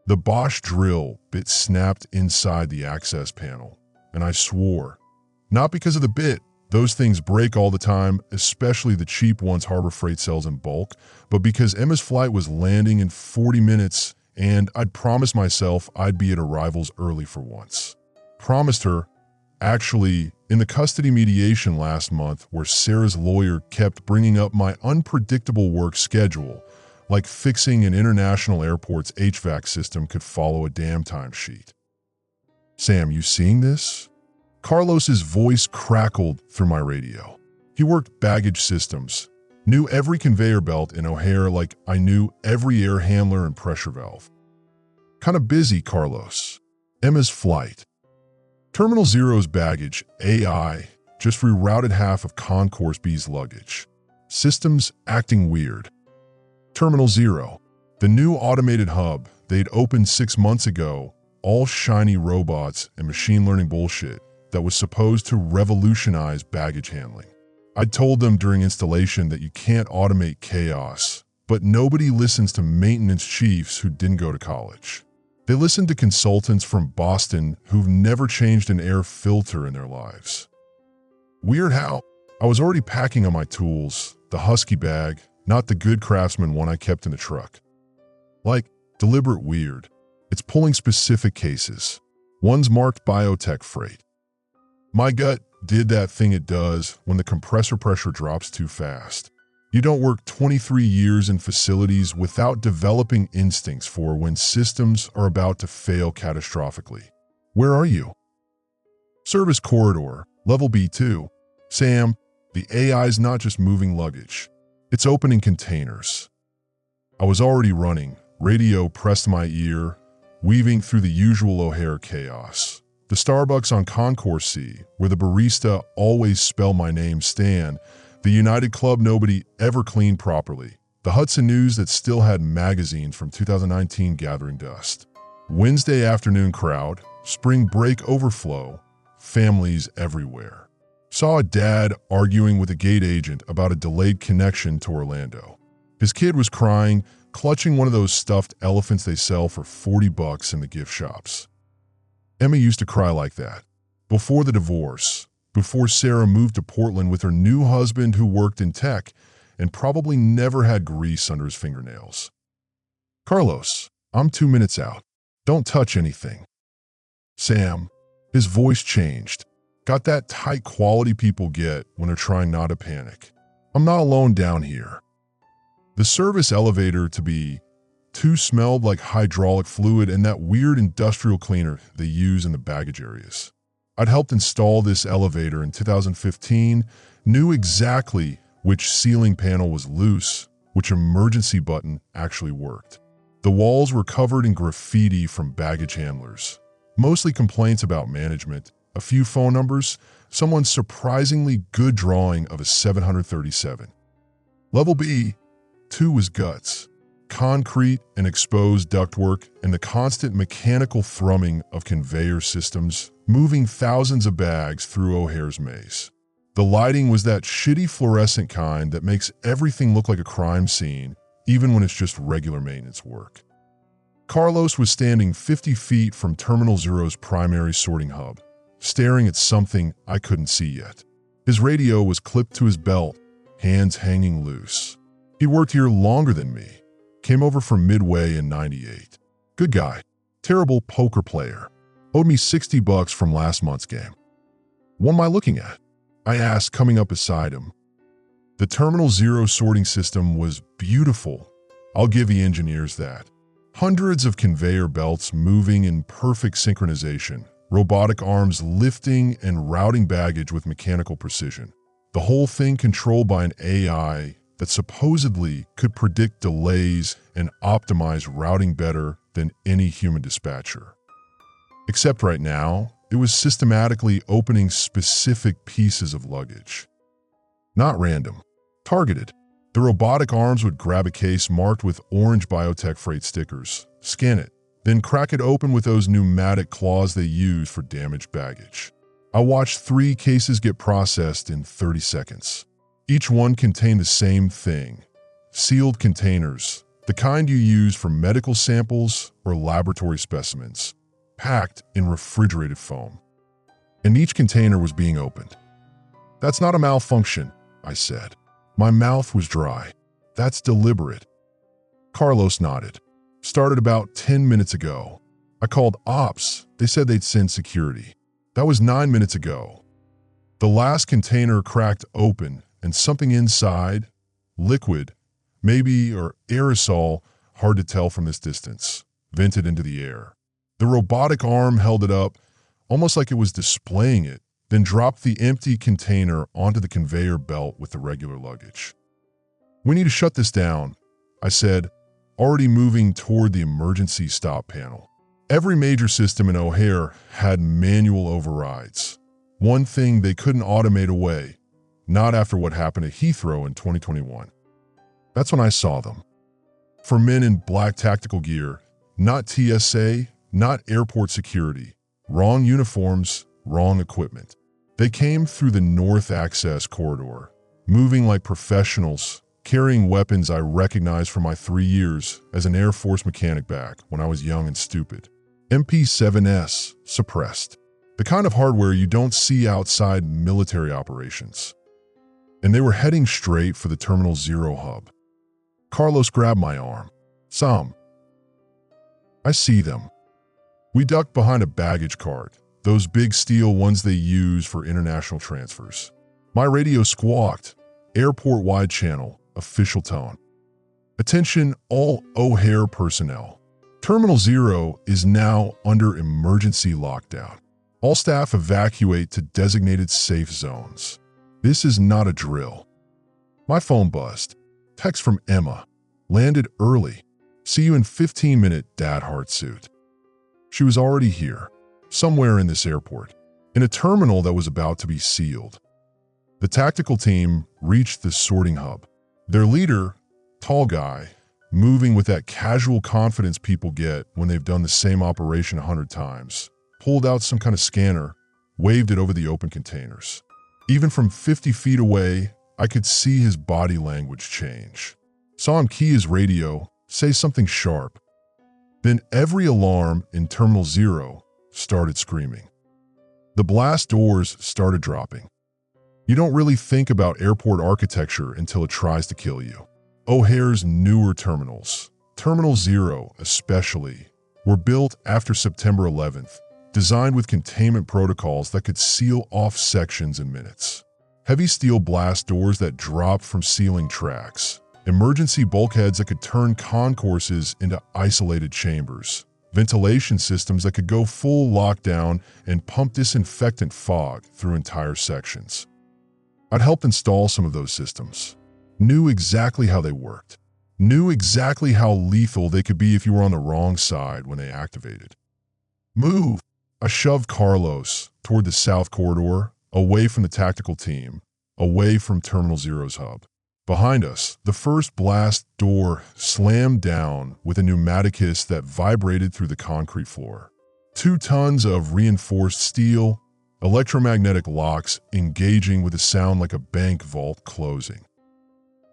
The Bosch drill bit snapped inside the access panel, and I swore. Not because of the bit, those things break all the time, especially the cheap ones Harbor Freight sells in bulk, but because Emma's flight was landing in 40 minutes and I'd promised myself I'd be at arrivals early for once. Promised her, actually, in the custody mediation last month where Sarah's lawyer kept bringing up my unpredictable work schedule, like fixing an international airport's HVAC system could follow a damn timesheet. Sam, you seeing this? Carlos's voice crackled through my radio. He worked baggage systems, knew every conveyor belt in O'Hare like I knew every air handler and pressure valve. Kinda busy, Carlos. Emma's flight. Terminal Zero's baggage, AI, just rerouted half of Concourse B's luggage. Systems acting weird. Terminal Zero, the new automated hub they'd opened 6 months ago, all shiny robots and machine learning bullshit that was supposed to revolutionize baggage handling. I told them during installation that you can't automate chaos, but nobody listens to maintenance chiefs who didn't go to college. They listen to consultants from Boston who've never changed an air filter in their lives. Weird how I was already packing on my tools, the Husky bag, not the Good Craftsman one I kept in the truck. Like, deliberate weird. It's pulling specific cases. One's marked biotech freight. My gut did that thing it does when the compressor pressure drops too fast. You don't work 23 years in facilities without developing instincts for when systems are about to fail catastrophically. Where are you? Service corridor, level B2. Sam, the AI's not just moving luggage. It's opening containers. I was already running, radio pressed to my ear, weaving through the usual O'Hare chaos. The Starbucks on Concourse C, where the barista always spell my name Stan, the United Club nobody ever cleaned properly, the Hudson News that still had magazines from 2019 gathering dust. Wednesday afternoon crowd, spring break overflow, families everywhere. Saw a dad arguing with a gate agent about a delayed connection to Orlando. His kid was crying, clutching one of those stuffed elephants they sell for $40 in the gift shops. Emma used to cry like that. Before the divorce, before Sarah moved to Portland with her new husband who worked in tech and probably never had grease under his fingernails. Carlos, I'm 2 minutes out. Don't touch anything. Sam, his voice changed. Got that tight quality people get when they're trying not to panic. I'm not alone down here. The service elevator to be two smelled like hydraulic fluid and that weird industrial cleaner they use in the baggage areas. I'd helped install this elevator in 2015, knew exactly which ceiling panel was loose, which emergency button actually worked. The walls were covered in graffiti from baggage handlers, mostly complaints about management, a few phone numbers, someone's surprisingly good drawing of a 737. Level B, 2 was guts. Concrete and exposed ductwork and the constant mechanical thrumming of conveyor systems moving thousands of bags through O'Hare's maze. The lighting was that shitty fluorescent kind that makes everything look like a crime scene, even when it's just regular maintenance work. Carlos was standing 50 feet from Terminal Zero's primary sorting hub, staring at something I couldn't see yet. His radio was clipped to his belt, hands hanging loose. He'd worked here longer than me. Came over from Midway in '98. Good guy. Terrible poker player. Owed me $60 from last month's game. What am I looking at? I asked, coming up beside him. The Terminal Zero sorting system was beautiful. I'll give the engineers that. Hundreds of conveyor belts moving in perfect synchronization, robotic arms lifting and routing baggage with mechanical precision. The whole thing controlled by an AI that supposedly could predict delays and optimize routing better than any human dispatcher. Except right now, it was systematically opening specific pieces of luggage. Not random, targeted. The robotic arms would grab a case marked with orange biotech freight stickers, scan it, then crack it open with those pneumatic claws they use for damaged baggage. I watched 3 cases get processed in 30 seconds. Each one contained the same thing, sealed containers, the kind you use for medical samples or laboratory specimens, packed in refrigerated foam. And each container was being opened. "That's not a malfunction," I said. My mouth was dry. "That's deliberate." Carlos nodded. "Started about 10 minutes ago. I called ops. They said they'd send security. That was 9 minutes ago." The last container cracked open and something inside, liquid, maybe, or aerosol, hard to tell from this distance, vented into the air. The robotic arm held it up, almost like it was displaying it, then dropped the empty container onto the conveyor belt with the regular luggage. "We need to shut this down," I said, already moving toward the emergency stop panel. Every major system in O'Hare had manual overrides. One thing they couldn't automate away, not after what happened at Heathrow in 2021. That's when I saw them. 4 men in black tactical gear, not TSA, not airport security. Wrong uniforms, wrong equipment. They came through the North Access corridor, moving like professionals, carrying weapons I recognized from my 3 years as an Air Force mechanic back when I was young and stupid. MP7S, suppressed. The kind of hardware you don't see outside military operations. And they were heading straight for the Terminal 0 hub. Carlos grabbed my arm. "Sam." "I see them." We ducked behind a baggage cart, those big steel ones they use for international transfers. My radio squawked, airport-wide channel, official tone. "Attention all O'Hare personnel. Terminal 0 is now under emergency lockdown. All staff evacuate to designated safe zones. This is not a drill." My phone buzzed. Text from Emma. "Landed early. See you in 15-minute dad heart suit." She was already here, somewhere in this airport, in a terminal that was about to be sealed. The tactical team reached the sorting hub. Their leader, tall guy, moving with that casual confidence people get when they've done the same operation 100 times, pulled out some kind of scanner, waved it over the open containers. Even from 50 feet away, I could see his body language change. Saw him key his radio, say something sharp. Then every alarm in Terminal 0 started screaming. The blast doors started dropping. You don't really think about airport architecture until it tries to kill you. O'Hare's newer terminals, Terminal 0 especially, were built after September 11th, designed with containment protocols that could seal off sections in minutes. Heavy steel blast doors that dropped from ceiling tracks, emergency bulkheads that could turn concourses into isolated chambers, ventilation systems that could go full lockdown and pump disinfectant fog through entire sections. I'd helped install some of those systems. Knew exactly how they worked. Knew exactly how lethal they could be if you were on the wrong side when they activated. "Move!" I shoved Carlos toward the south corridor, away from the tactical team, away from Terminal 0's hub. Behind us, the first blast door slammed down with a pneumatic hiss that vibrated through the concrete floor. 2 tons of reinforced steel, electromagnetic locks engaging with a sound like a bank vault closing.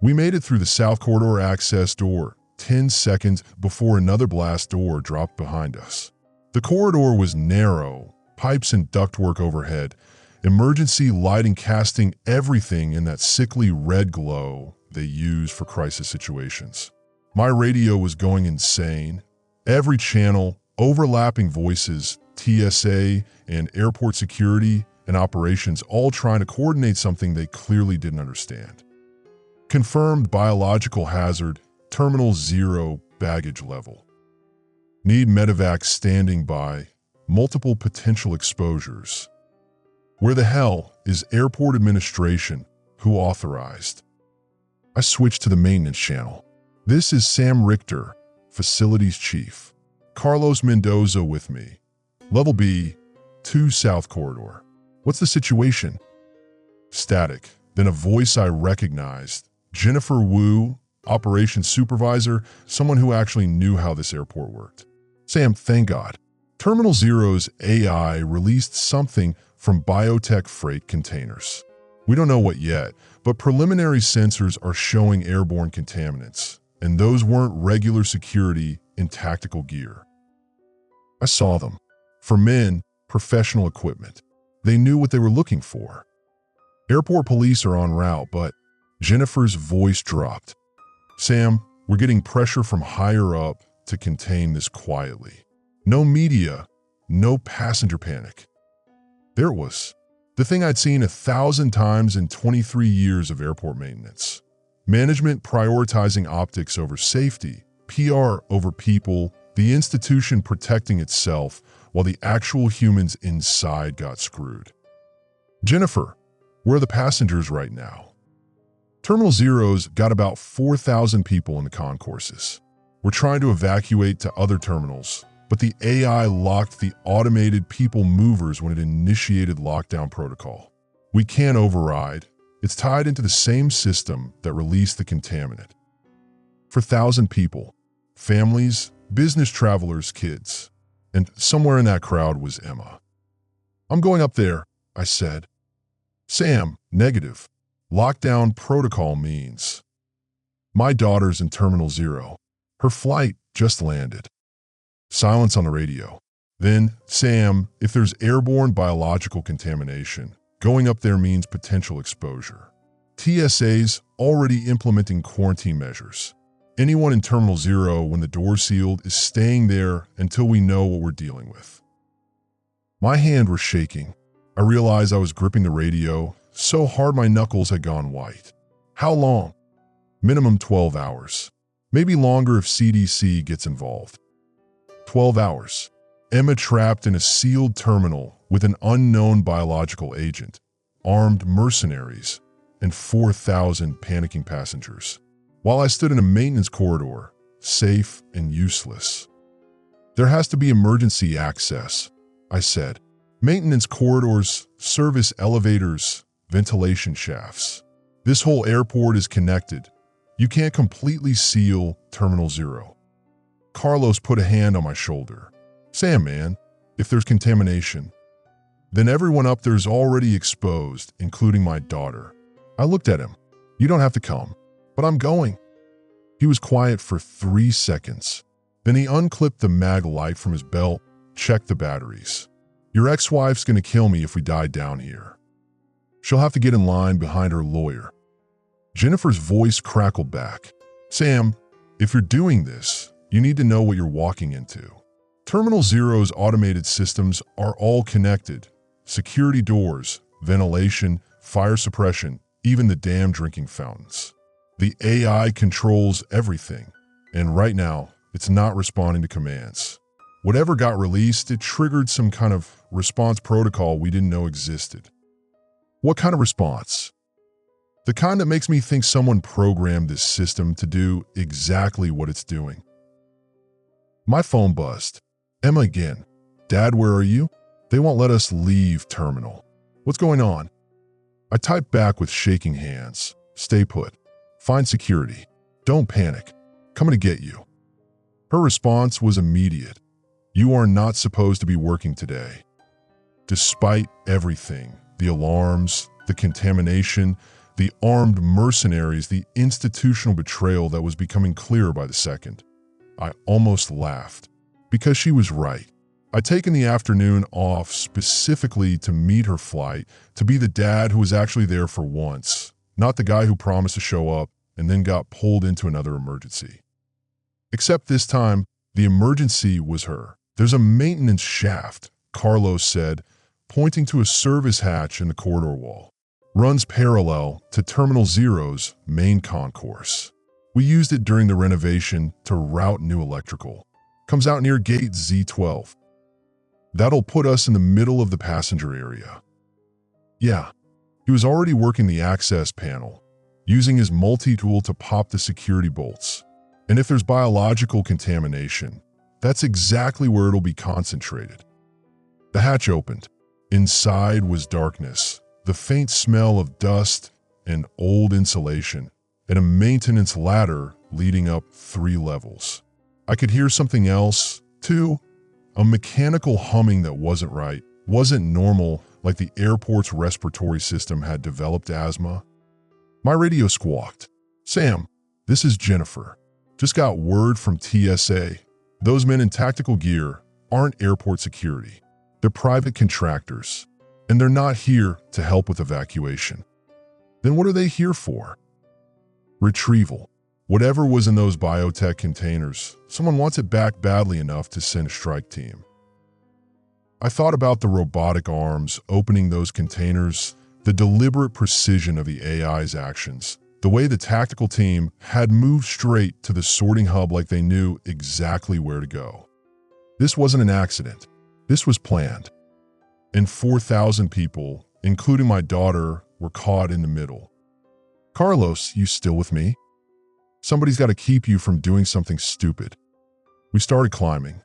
We made it through the south corridor access door 10 seconds before another blast door dropped behind us. The corridor was narrow, pipes and ductwork overhead, emergency lighting casting everything in that sickly red glow they use for crisis situations. My radio was going insane. Every channel, overlapping voices, TSA and airport security and operations all trying to coordinate something they clearly didn't understand. Confirmed biological hazard, Terminal 0 baggage level. Need medevac standing by, multiple potential exposures. Where the hell is airport administration? Who authorized? I switched to the maintenance channel. "This is Sam Richter, facilities chief. Carlos Mendoza with me. Level B, 2 South Corridor. What's the situation?" Static, then a voice I recognized. Jennifer Wu, operations supervisor, someone who actually knew how this airport worked. "Sam, thank God. Terminal 0's AI released something from biotech freight containers. We don't know what yet, but preliminary sensors are showing airborne contaminants, and those weren't regular security in tactical gear. I saw them. For men, professional equipment. They knew what they were looking for. Airport police are en route, but Jennifer's voice dropped. Sam, we're getting pressure from higher up to contain this quietly. No media, no passenger panic. There it was. The thing I'd seen 1,000 times in 23 years of airport maintenance. Management prioritizing optics over safety, PR over people, the institution protecting itself while the actual humans inside got screwed. Jennifer, where are the passengers right now? Terminal Zero's got about 4,000 people in the concourses. We're trying to evacuate to other terminals, but the AI locked the automated people movers when it initiated lockdown protocol. We can't override. It's tied into the same system that released the contaminant. For 1,000 people, families, business travelers, kids, and somewhere in that crowd was Emma. I'm going up there, I said. Sam, negative. Lockdown protocol means. My daughter's in Terminal Zero. Her flight just landed. Silence on the radio. Then, Sam, if there's airborne biological contamination, going up there means potential exposure. TSA's already implementing quarantine measures. Anyone in Terminal Zero when the door's sealed is staying there until we know what we're dealing with. My hand was shaking. I realized I was gripping the radio so hard my knuckles had gone white. How long? Minimum 12 hours. Maybe longer if CDC gets involved. 12 hours. Emma trapped in a sealed terminal with an unknown biological agent, armed mercenaries, and 4,000 panicking passengers. While I stood in a maintenance corridor, safe and useless. There has to be emergency access, I said. Maintenance corridors, service elevators, ventilation shafts. This whole airport is connected. You can't completely seal Terminal Zero. Carlos put a hand on my shoulder. Sam, man, if there's contamination, then everyone up there's already exposed, including my daughter. I looked at him. You don't have to come, but I'm going. He was quiet for 3 seconds. Then he unclipped the mag light from his belt, checked the batteries. Your ex-wife's gonna kill me if we die down here. She'll have to get in line behind her lawyer. Jennifer's voice crackled back. Sam, if you're doing this, you need to know what you're walking into. Terminal Zero's automated systems are all connected. Security doors, ventilation, fire suppression, even the damn drinking fountains. The AI controls everything, and right now, it's not responding to commands. Whatever got released, it triggered some kind of response protocol we didn't know existed. What kind of response? The kind that makes me think someone programmed this system to do exactly what it's doing. My phone buzzed. Emma again. Dad, where are you? They won't let us leave terminal. What's going on? I typed back with shaking hands. Stay put. Find security. Don't panic. Coming to get you. Her response was immediate. You are not supposed to be working today. Despite everything, the alarms, the contamination, the armed mercenaries, the institutional betrayal that was becoming clearer by the second, I almost laughed. Because she was right. I'd taken the afternoon off specifically to meet her flight, to be the dad who was actually there for once, not the guy who promised to show up and then got pulled into another emergency. Except this time, the emergency was her. There's a maintenance shaft, Carlos said, pointing to a service hatch in the corridor wall. Runs parallel to Terminal Zero's main concourse. We used it during the renovation to route new electrical. Comes out near gate Z12. That'll put us in the middle of the passenger area. Yeah, he was already working the access panel, using his multi-tool to pop the security bolts. And if there's biological contamination, that's exactly where it'll be concentrated. The hatch opened. Inside was darkness, the faint smell of dust and old insulation, and a maintenance ladder leading up 3 levels. I could hear something else, too. A mechanical humming that wasn't right, wasn't normal, like the airport's respiratory system had developed asthma. My radio squawked. Sam, this is Jennifer. Just got word from TSA. Those men in tactical gear aren't airport security. They're private contractors, and they're not here to help with evacuation. Then what are they here for? Retrieval. Whatever was in those biotech containers, someone wants it back badly enough to send a strike team. I thought about the robotic arms opening those containers, the deliberate precision of the AI's actions, the way the tactical team had moved straight to the sorting hub like they knew exactly where to go. This wasn't an accident. This was planned. And 4,000 people, including my daughter, were caught in the middle. Carlos, you still with me? Somebody's got to keep you from doing something stupid. We started climbing.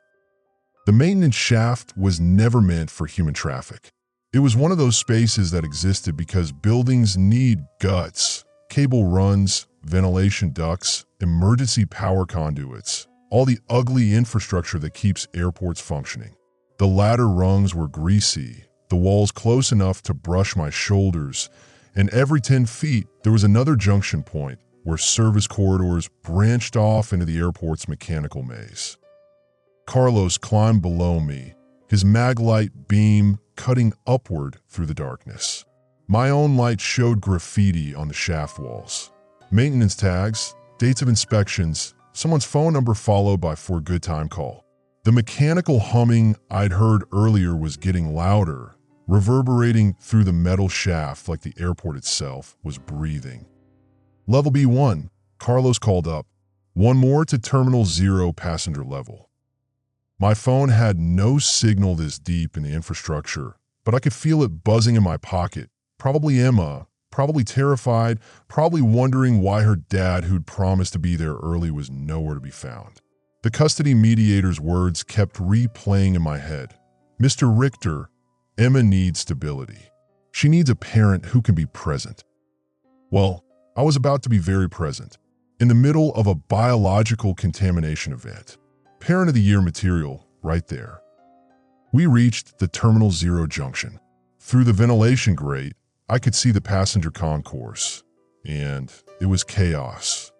The maintenance shaft was never meant for human traffic. It was one of those spaces that existed because buildings need guts, cable runs, ventilation ducts, emergency power conduits, all the ugly infrastructure that keeps airports functioning. The ladder rungs were greasy, the walls close enough to brush my shoulders, and every 10 feet there was another junction point where service corridors branched off into the airport's mechanical maze. Carlos climbed below me, his mag light beam cutting upward through the darkness. My own light showed graffiti on the shaft walls. Maintenance tags, dates of inspections, someone's phone number followed by "for good time call." The mechanical humming I'd heard earlier was getting louder, reverberating through the metal shaft like the airport itself was breathing. Level B1, Carlos called up. One more to Terminal 0 passenger level. My phone had no signal this deep in the infrastructure, but I could feel it buzzing in my pocket. Probably Emma, probably terrified, probably wondering why her dad, who'd promised to be there early, was nowhere to be found. The custody mediator's words kept replaying in my head. Mr. Richter, Emma needs stability. She needs a parent who can be present. Well, I was about to be very present, in the middle of a biological contamination event. Parent of the Year material, right there. We reached the Terminal 0 junction. Through the ventilation grate, I could see the passenger concourse, and it was chaos.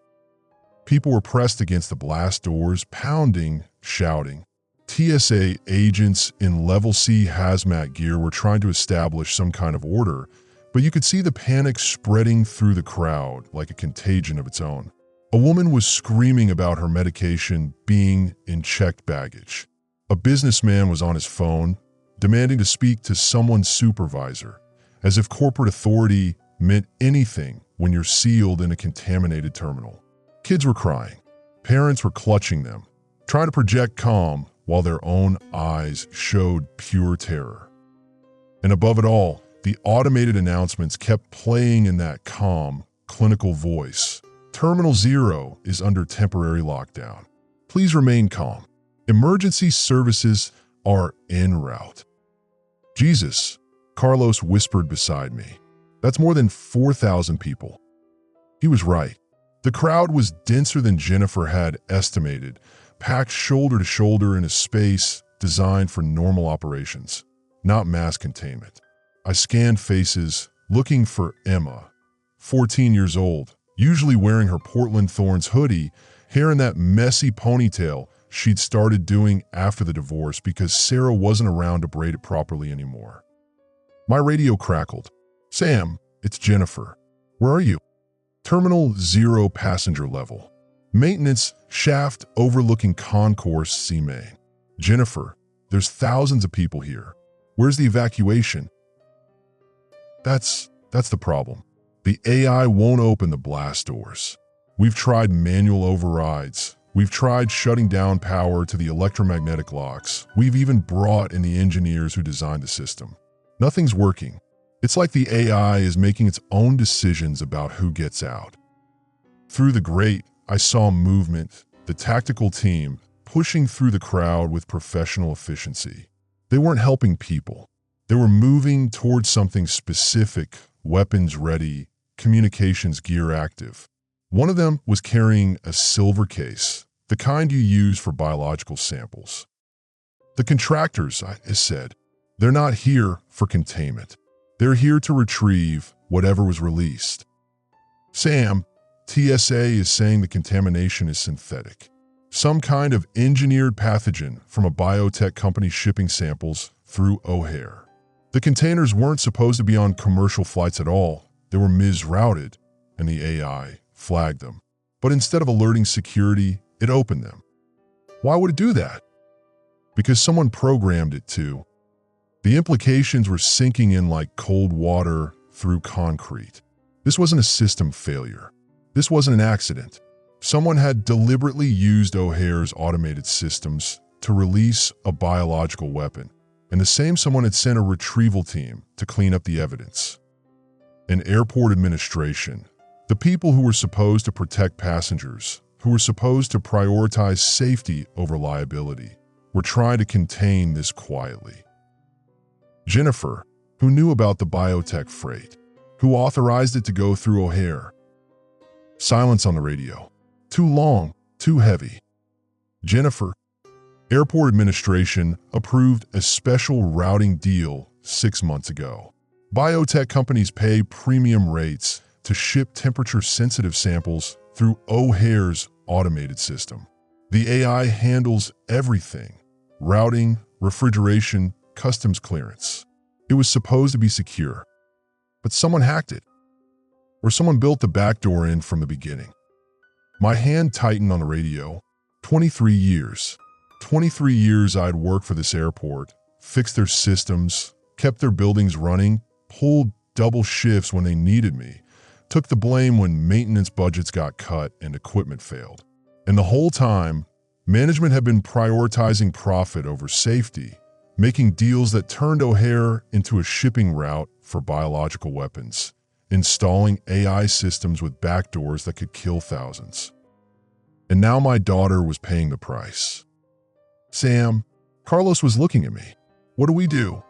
People were pressed against the blast doors, pounding, shouting. TSA agents in Level C hazmat gear were trying to establish some kind of order, but you could see the panic spreading through the crowd like a contagion of its own. A woman was screaming about her medication being in checked baggage. A businessman was on his phone, demanding to speak to someone's supervisor, as if corporate authority meant anything when you're sealed in a contaminated terminal. Kids were crying. Parents were clutching them, trying to project calm while their own eyes showed pure terror. And above it all, the automated announcements kept playing in that calm, clinical voice. Terminal 0 is under temporary lockdown. Please remain calm. Emergency services are en route. Jesus, Carlos whispered beside me. That's more than 4,000 people. He was right. The crowd was denser than Jennifer had estimated, packed shoulder to shoulder in a space designed for normal operations, not mass containment. I scanned faces, looking for Emma, 14 years old, usually wearing her Portland Thorns hoodie, hair in that messy ponytail she'd started doing after the divorce because Sarah wasn't around to braid it properly anymore. My radio crackled. Sam, it's Jennifer. Where are you? Terminal 0 passenger level. Maintenance shaft overlooking concourse C main. Jennifer, there's thousands of people here. Where's the evacuation? That's the problem. The AI won't open the blast doors. We've tried manual overrides. We've tried shutting down power to the electromagnetic locks. We've even brought in the engineers who designed the system. Nothing's working. It's like the AI is making its own decisions about who gets out. Through the grate, I saw movement, the tactical team pushing through the crowd with professional efficiency. They weren't helping people. They were moving towards something specific, weapons ready, communications gear active. One of them was carrying a silver case, the kind you use for biological samples. The contractors, I said, they're not here for containment. They're here to retrieve whatever was released. Sam, TSA is saying the contamination is synthetic. Some kind of engineered pathogen from a biotech company shipping samples through O'Hare. The containers weren't supposed to be on commercial flights at all. They were misrouted, and the AI flagged them. But instead of alerting security, it opened them. Why would it do that? Because someone programmed it to. The implications were sinking in like cold water through concrete. This wasn't a system failure. This wasn't an accident. Someone had deliberately used O'Hare's automated systems to release a biological weapon, and the same someone had sent a retrieval team to clean up the evidence. An airport administration, the people who were supposed to protect passengers, who were supposed to prioritize safety over liability, were trying to contain this quietly. Jennifer, who knew about the biotech freight, who authorized it to go through O'Hare. Silence on the radio. Too long, too heavy. Jennifer. Airport administration approved a special routing deal 6 months ago. Biotech companies pay premium rates to ship temperature-sensitive samples through O'Hare's automated system. The AI handles everything: routing, refrigeration, customs clearance. It was supposed to be secure, but someone hacked it. Or someone built the backdoor in from the beginning. My hand tightened on the radio. 23 years. 23 years I'd worked for this airport, fixed their systems, kept their buildings running, pulled double shifts when they needed me, took the blame when maintenance budgets got cut and equipment failed. And the whole time, management had been prioritizing profit over safety, making deals that turned O'Hare into a shipping route for biological weapons, installing AI systems with backdoors that could kill thousands. And now my daughter was paying the price. Sam, Carlos was looking at me. What do we do?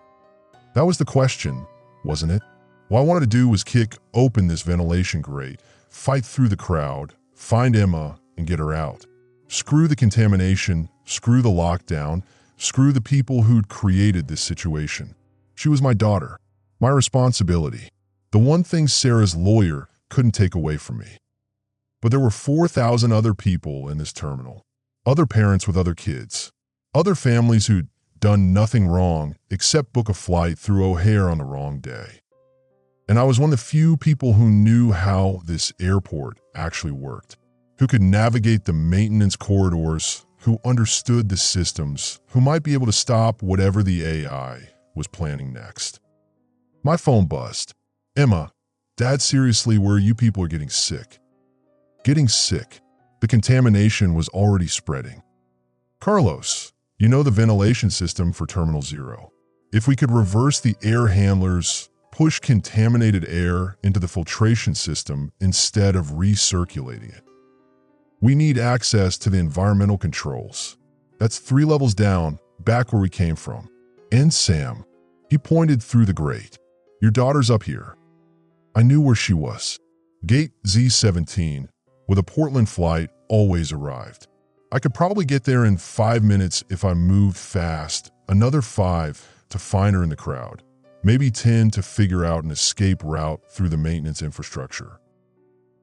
That was the question, wasn't it? What I wanted to do was kick open this ventilation grate, fight through the crowd, find Emma, and get her out. Screw the contamination, screw the lockdown, screw the people who'd created this situation. She was my daughter, my responsibility, the one thing Sarah's lawyer couldn't take away from me. But there were 4,000 other people in this terminal, other parents with other kids, other families who'd done nothing wrong except book a flight through O'Hare on the wrong day. And I was one of the few people who knew how this airport actually worked, who could navigate the maintenance corridors, who understood the systems, who might be able to stop whatever the AI was planning next. My phone buzzed. Emma, Dad, seriously, where you people are getting sick. Getting sick. The contamination was already spreading. Carlos, you know the ventilation system for Terminal 0. If we could reverse the air handlers, push contaminated air into the filtration system instead of recirculating it. We need access to the environmental controls. That's 3 levels down, back where we came from. And Sam, he pointed through the grate. Your daughter's up here. I knew where she was. Gate Z17, with a Portland flight, always arrived. I could probably get there in 5 minutes if I moved fast, another 5 to find her in the crowd, maybe 10 to figure out an escape route through the maintenance infrastructure.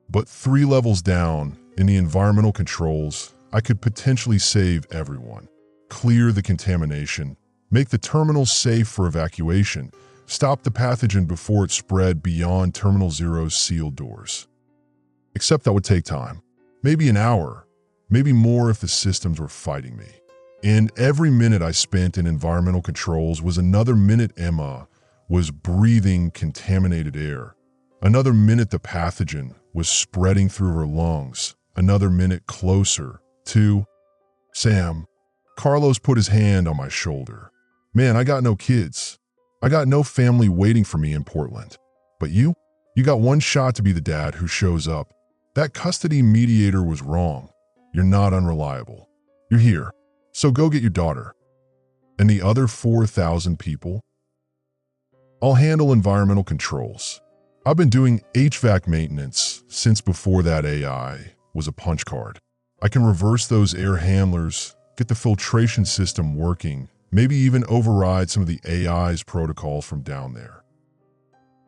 But 3 levels down, in the environmental controls, I could potentially save everyone, clear the contamination, make the terminal safe for evacuation, stop the pathogen before it spread beyond Terminal 0's sealed doors. Except that would take time, maybe an hour, maybe more if the systems were fighting me. And every minute I spent in environmental controls was another minute Emma was breathing contaminated air, another minute the pathogen was spreading through her lungs, another minute closer to Sam. Carlos put his hand on my shoulder. Man, I got no kids. I got no family waiting for me in Portland. But you got one shot to be the dad who shows up. That custody mediator was wrong. You're not unreliable. You're here. So go get your daughter. And the other 4,000 people? I'll handle environmental controls. I've been doing HVAC maintenance since before that AI was a punch card. I can reverse those air handlers, get the filtration system working, maybe even override some of the AI's protocols from down there.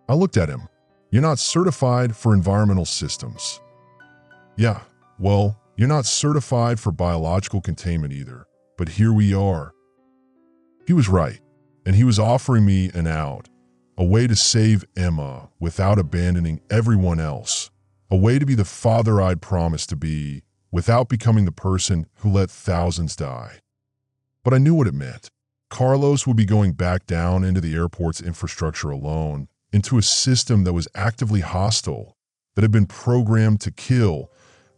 I looked at him. You're not certified for environmental systems. Yeah, well, you're not certified for biological containment either, but here we are. He was right, and he was offering me an out, a way to save Emma without abandoning everyone else, a way to be the father I'd promised to be without becoming the person who let thousands die. But I knew what it meant. Carlos would be going back down into the airport's infrastructure alone, into a system that was actively hostile, that had been programmed to kill,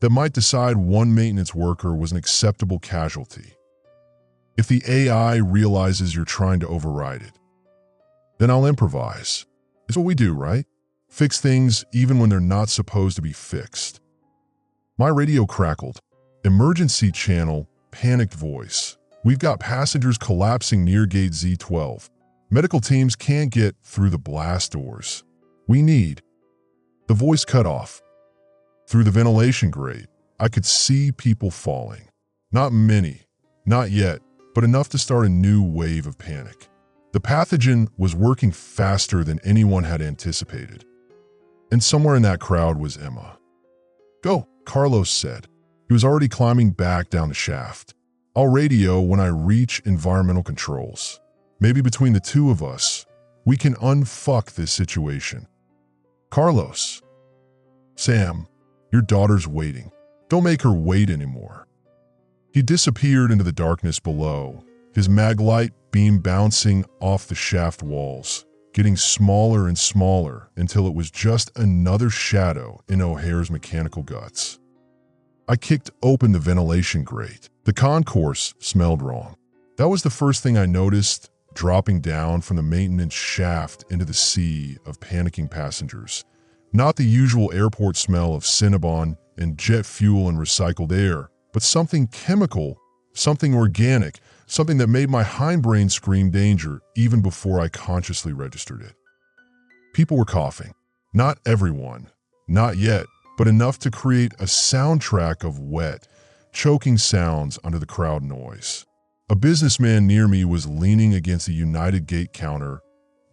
that might decide one maintenance worker was an acceptable casualty. If the AI realizes you're trying to override it, then I'll improvise. It's what we do, right? Fix things even when they're not supposed to be fixed. My radio crackled. Emergency channel, panicked voice. We've got passengers collapsing near gate Z12. Medical teams can't get through the blast doors. We need. The voice cut off. Through the ventilation grate, I could see people falling. Not many, not yet, but enough to start a new wave of panic. The pathogen was working faster than anyone had anticipated. And somewhere in that crowd was Emma. Go, Carlos said. He was already climbing back down the shaft. I'll radio when I reach environmental controls. Maybe between the two of us, we can unfuck this situation. Carlos. Sam, your daughter's waiting. Don't make her wait anymore. He disappeared into the darkness below, his maglite beam bouncing off the shaft walls, getting smaller and smaller until it was just another shadow in O'Hare's mechanical guts. I kicked open the ventilation grate. The concourse smelled wrong. That was the first thing I noticed, dropping down from the maintenance shaft into the sea of panicking passengers. Not the usual airport smell of Cinnabon and jet fuel and recycled air, but something chemical, something organic, something that made my hindbrain scream danger even before I consciously registered it. People were coughing. Not everyone, not yet, but enough to create a soundtrack of wet, choking sounds under the crowd noise. A businessman near me was leaning against a United Gate counter,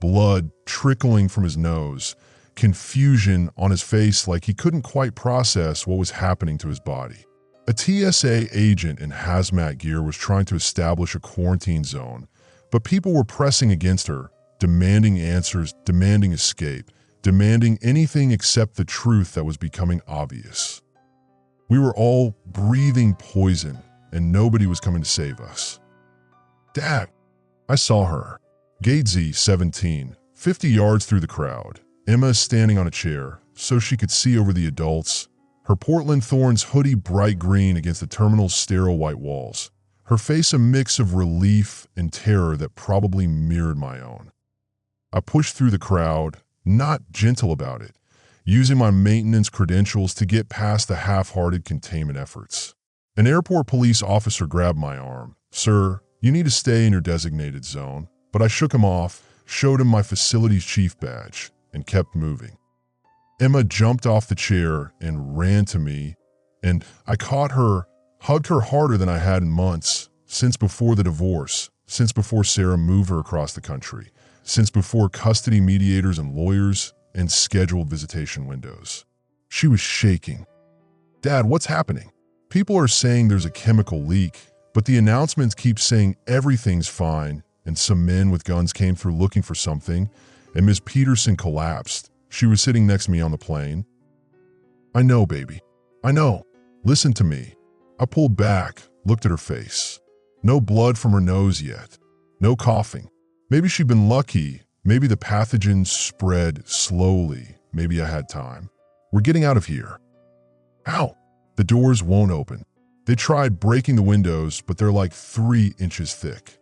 blood trickling from his nose, confusion on his face like he couldn't quite process what was happening to his body. A TSA agent in hazmat gear was trying to establish a quarantine zone, but people were pressing against her, demanding answers, demanding escape, demanding anything except the truth that was becoming obvious. We were all breathing poison, and nobody was coming to save us. Dad, I saw her. Gate Z17, 50 yards through the crowd. Emma is standing on a chair, so she could see over the adults, her Portland Thorns hoodie bright green against the terminal's sterile white walls, her face a mix of relief and terror that probably mirrored my own. I pushed through the crowd, not gentle about it, using my maintenance credentials to get past the half-hearted containment efforts. An airport police officer grabbed my arm. Sir, you need to stay in your designated zone. But I shook him off, showed him my facility's chief badge, and kept moving. Emma jumped off the chair and ran to me, and I caught her, hugged her harder than I had in months, since before the divorce, since before Sarah moved her across the country, since before custody mediators and lawyers and scheduled visitation windows. She was shaking. Dad, what's happening? People are saying there's a chemical leak, but the announcements keep saying everything's fine, and some men with guns came through looking for something, and Miss Peterson collapsed. She was sitting next to me on the plane. I know, baby. I know. Listen to me. I pulled back, looked at her face. No blood from her nose yet. No coughing. Maybe she'd been lucky. Maybe the pathogen spread slowly. Maybe I had time. We're getting out of here. Ow! The doors won't open. They tried breaking the windows, but they're like 3 inches thick.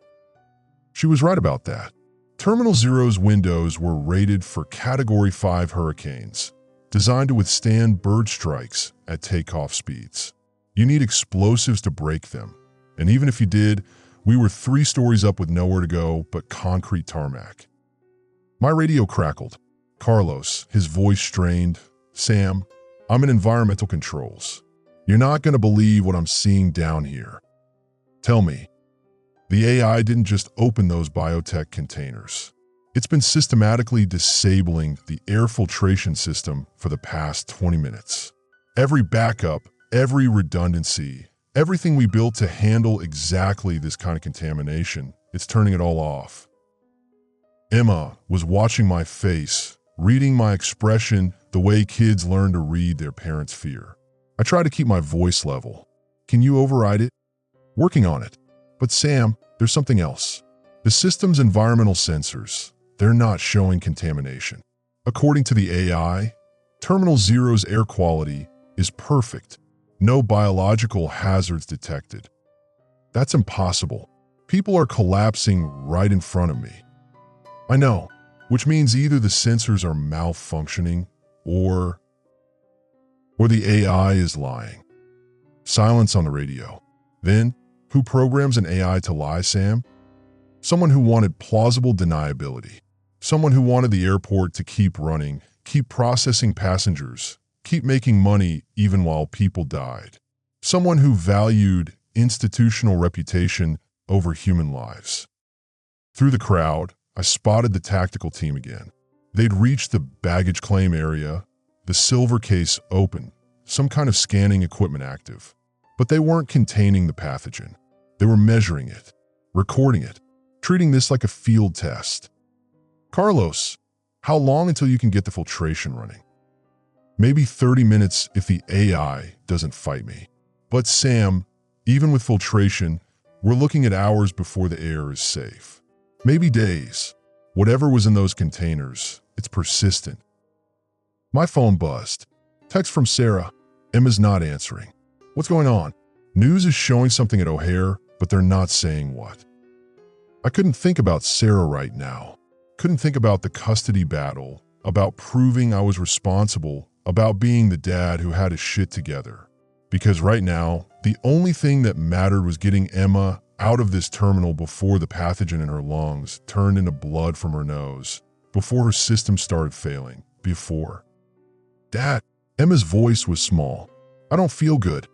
She was right about that. Terminal Zero's windows were rated for Category 5 hurricanes, designed to withstand bird strikes at takeoff speeds. You need explosives to break them, and even if you did, we were 3 stories up with nowhere to go but concrete tarmac. My radio crackled. Carlos, his voice strained. Sam, I'm in environmental controls. You're not going to believe what I'm seeing down here. Tell me. The AI didn't just open those biotech containers. It's been systematically disabling the air filtration system for the past 20 minutes. Every backup, every redundancy, everything we built to handle exactly this kind of contamination, it's turning it all off. Emma was watching my face, reading my expression the way kids learn to read their parents' fear. I try to keep my voice level. Can you override it? Working on it. But Sam, there's something else. The system's environmental sensors, they're not showing contamination. According to the AI, Terminal Zero's air quality is perfect. No biological hazards detected. That's impossible. People are collapsing right in front of me. I know, which means either the sensors are malfunctioning or the AI is lying. Silence on the radio. Then, who programs an AI to lie, Sam? Someone who wanted plausible deniability. Someone who wanted the airport to keep running, keep processing passengers, keep making money even while people died. Someone who valued institutional reputation over human lives. Through the crowd, I spotted the tactical team again. They'd reached the baggage claim area, the silver case open, some kind of scanning equipment active. But they weren't containing the pathogen. They were measuring it, recording it, treating this like a field test. Carlos, how long until you can get the filtration running? Maybe 30 minutes if the AI doesn't fight me. But Sam, even with filtration, we're looking at hours before the air is safe. Maybe days. Whatever was in those containers, it's persistent. My phone buzzed. Text from Sarah. Emma's not answering. What's going on? News is showing something at O'Hare, but they're not saying what. I couldn't think about Sarah right now. Couldn't think about the custody battle, about proving I was responsible, about being the dad who had his shit together. Because right now, the only thing that mattered was getting Emma out of this terminal before the pathogen in her lungs turned into blood from her nose, before her system started failing, before. Dad, Emma's voice was small. I don't feel good.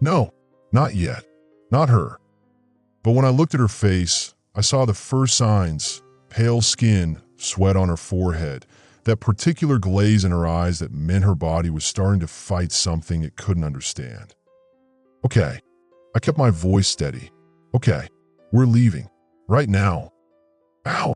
No, not yet. Not her. But when I looked at her face, I saw the first signs, pale skin, sweat on her forehead, that particular glaze in her eyes that meant her body was starting to fight something it couldn't understand. Okay, I kept my voice steady. Okay, we're leaving. Right now. Ow!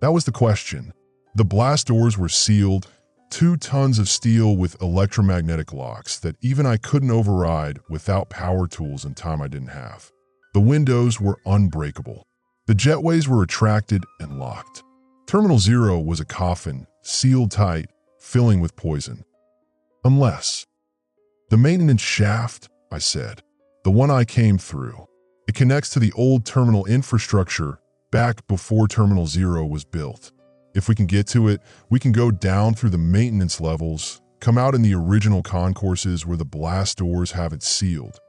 That was the question. The blast doors were sealed, 2 tons of steel with electromagnetic locks that even I couldn't override without power tools and time I didn't have. The windows were unbreakable. The jetways were retracted and locked. Terminal Zero was a coffin, sealed tight, filling with poison. Unless. The maintenance shaft, I said. The one I came through. It connects to the old terminal infrastructure back before Terminal Zero was built. If we can get to it, we can go down through the maintenance levels, come out in the original concourses where the blast doors have it sealed.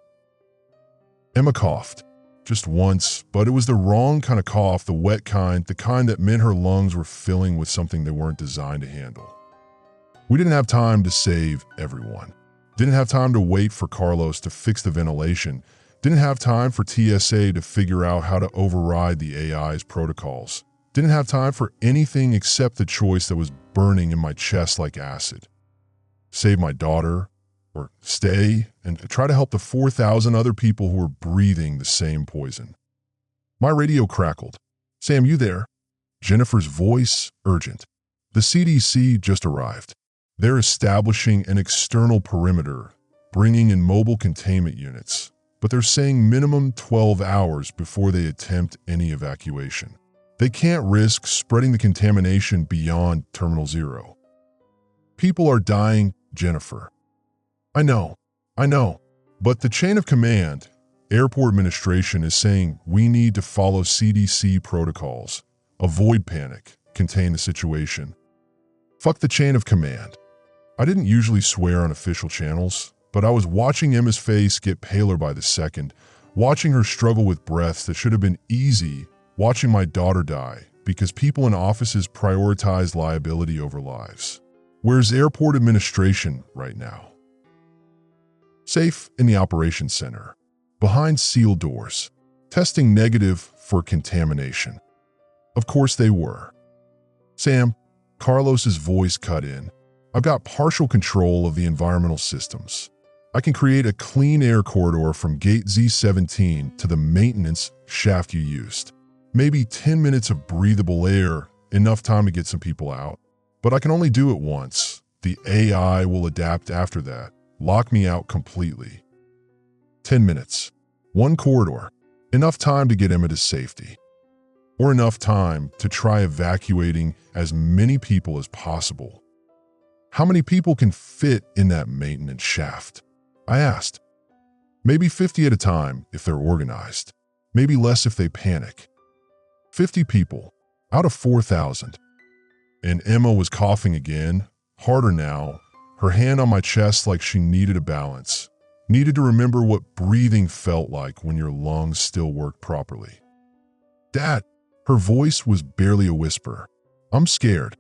Emma coughed. Just once, but it was the wrong kind of cough, the wet kind, the kind that meant her lungs were filling with something they weren't designed to handle. We didn't have time to save everyone. Didn't have time to wait for Carlos to fix the ventilation. Didn't have time for TSA to figure out how to override the AI's protocols. Didn't have time for anything except the choice that was burning in my chest like acid. Save my daughter, or stay and try to help the 4,000 other people who were breathing the same poison. My radio crackled. Sam, you there? Jennifer's voice, urgent. The CDC just arrived. They're establishing an external perimeter, bringing in mobile containment units, but they're saying minimum 12 hours before they attempt any evacuation. They can't risk spreading the contamination beyond Terminal Zero. People are dying, Jennifer. I know, but the chain of command, airport administration is saying we need to follow CDC protocols, avoid panic, contain the situation. Fuck the chain of command. I didn't usually swear on official channels, but I was watching Emma's face get paler by the second, watching her struggle with breaths that should have been easy, watching my daughter die because people in offices prioritize liability over lives. Where's airport administration right now? Safe in the operations center, behind sealed doors, testing negative for contamination. Of course they were. Sam, Carlos's voice cut in. I've got partial control of the environmental systems. I can create a clean air corridor from gate Z17 to the maintenance shaft you used. Maybe 10 minutes of breathable air, enough time to get some people out. But I can only do it once. The AI will adapt after that, lock me out completely. 10 minutes. One corridor. Enough time to get Emma to safety. Or enough time to try evacuating as many people as possible. How many people can fit in that maintenance shaft? I asked. Maybe 50 at a time if they're organized. Maybe less if they panic. 50 people out of 4,000. And Emma was coughing again, harder now, her hand on my chest like she needed a balance, needed to remember what breathing felt like when your lungs still worked properly. Dad, her voice was barely a whisper. I'm scared.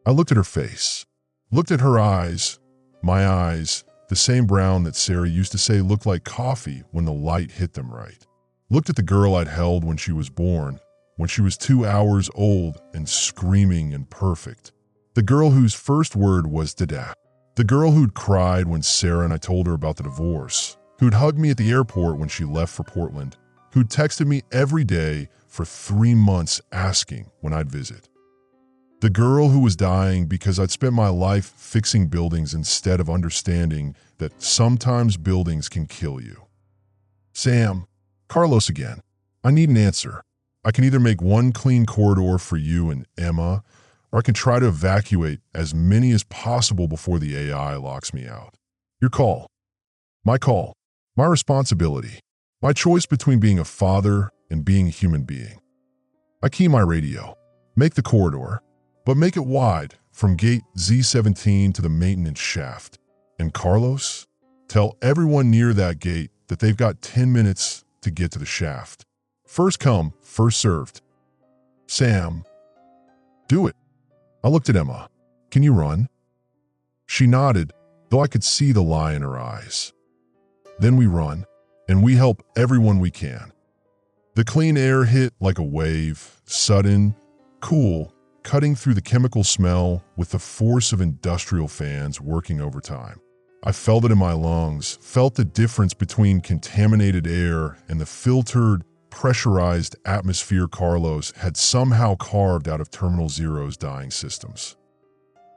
I looked at her face, looked at her eyes, my eyes, the same brown that Sarah used to say looked like coffee when the light hit them right. Looked at the girl I'd held when she was born, when she was 2 hours old and screaming and perfect. The girl whose first word was Dada. The girl who'd cried when Sarah and I told her about the divorce, who'd hugged me at the airport when she left for Portland, who'd texted me every day for 3 months asking when I'd visit. The girl who was dying because I'd spent my life fixing buildings instead of understanding that sometimes buildings can kill you. Sam, Carlos again. I need an answer. I can either make one clean corridor for you and Emma, or I can try to evacuate as many as possible before the AI locks me out. Your call. My call. My responsibility. My choice between being a father and being a human being. I key my radio. Make the corridor, but make it wide from gate Z17 to the maintenance shaft. And Carlos, tell everyone near that gate that they've got 10 minutes to get to the shaft. First come, first served. Sam, do it. I looked at Emma. Can you run? She nodded, though I could see the lie in her eyes. Then we run, and we help everyone we can. The clean air hit like a wave, sudden, cool, cutting through the chemical smell with the force of industrial fans working overtime. I felt it in my lungs, felt the difference between contaminated air and the filtered, pressurized atmosphere Carlos had somehow carved out of Terminal Zero's dying systems.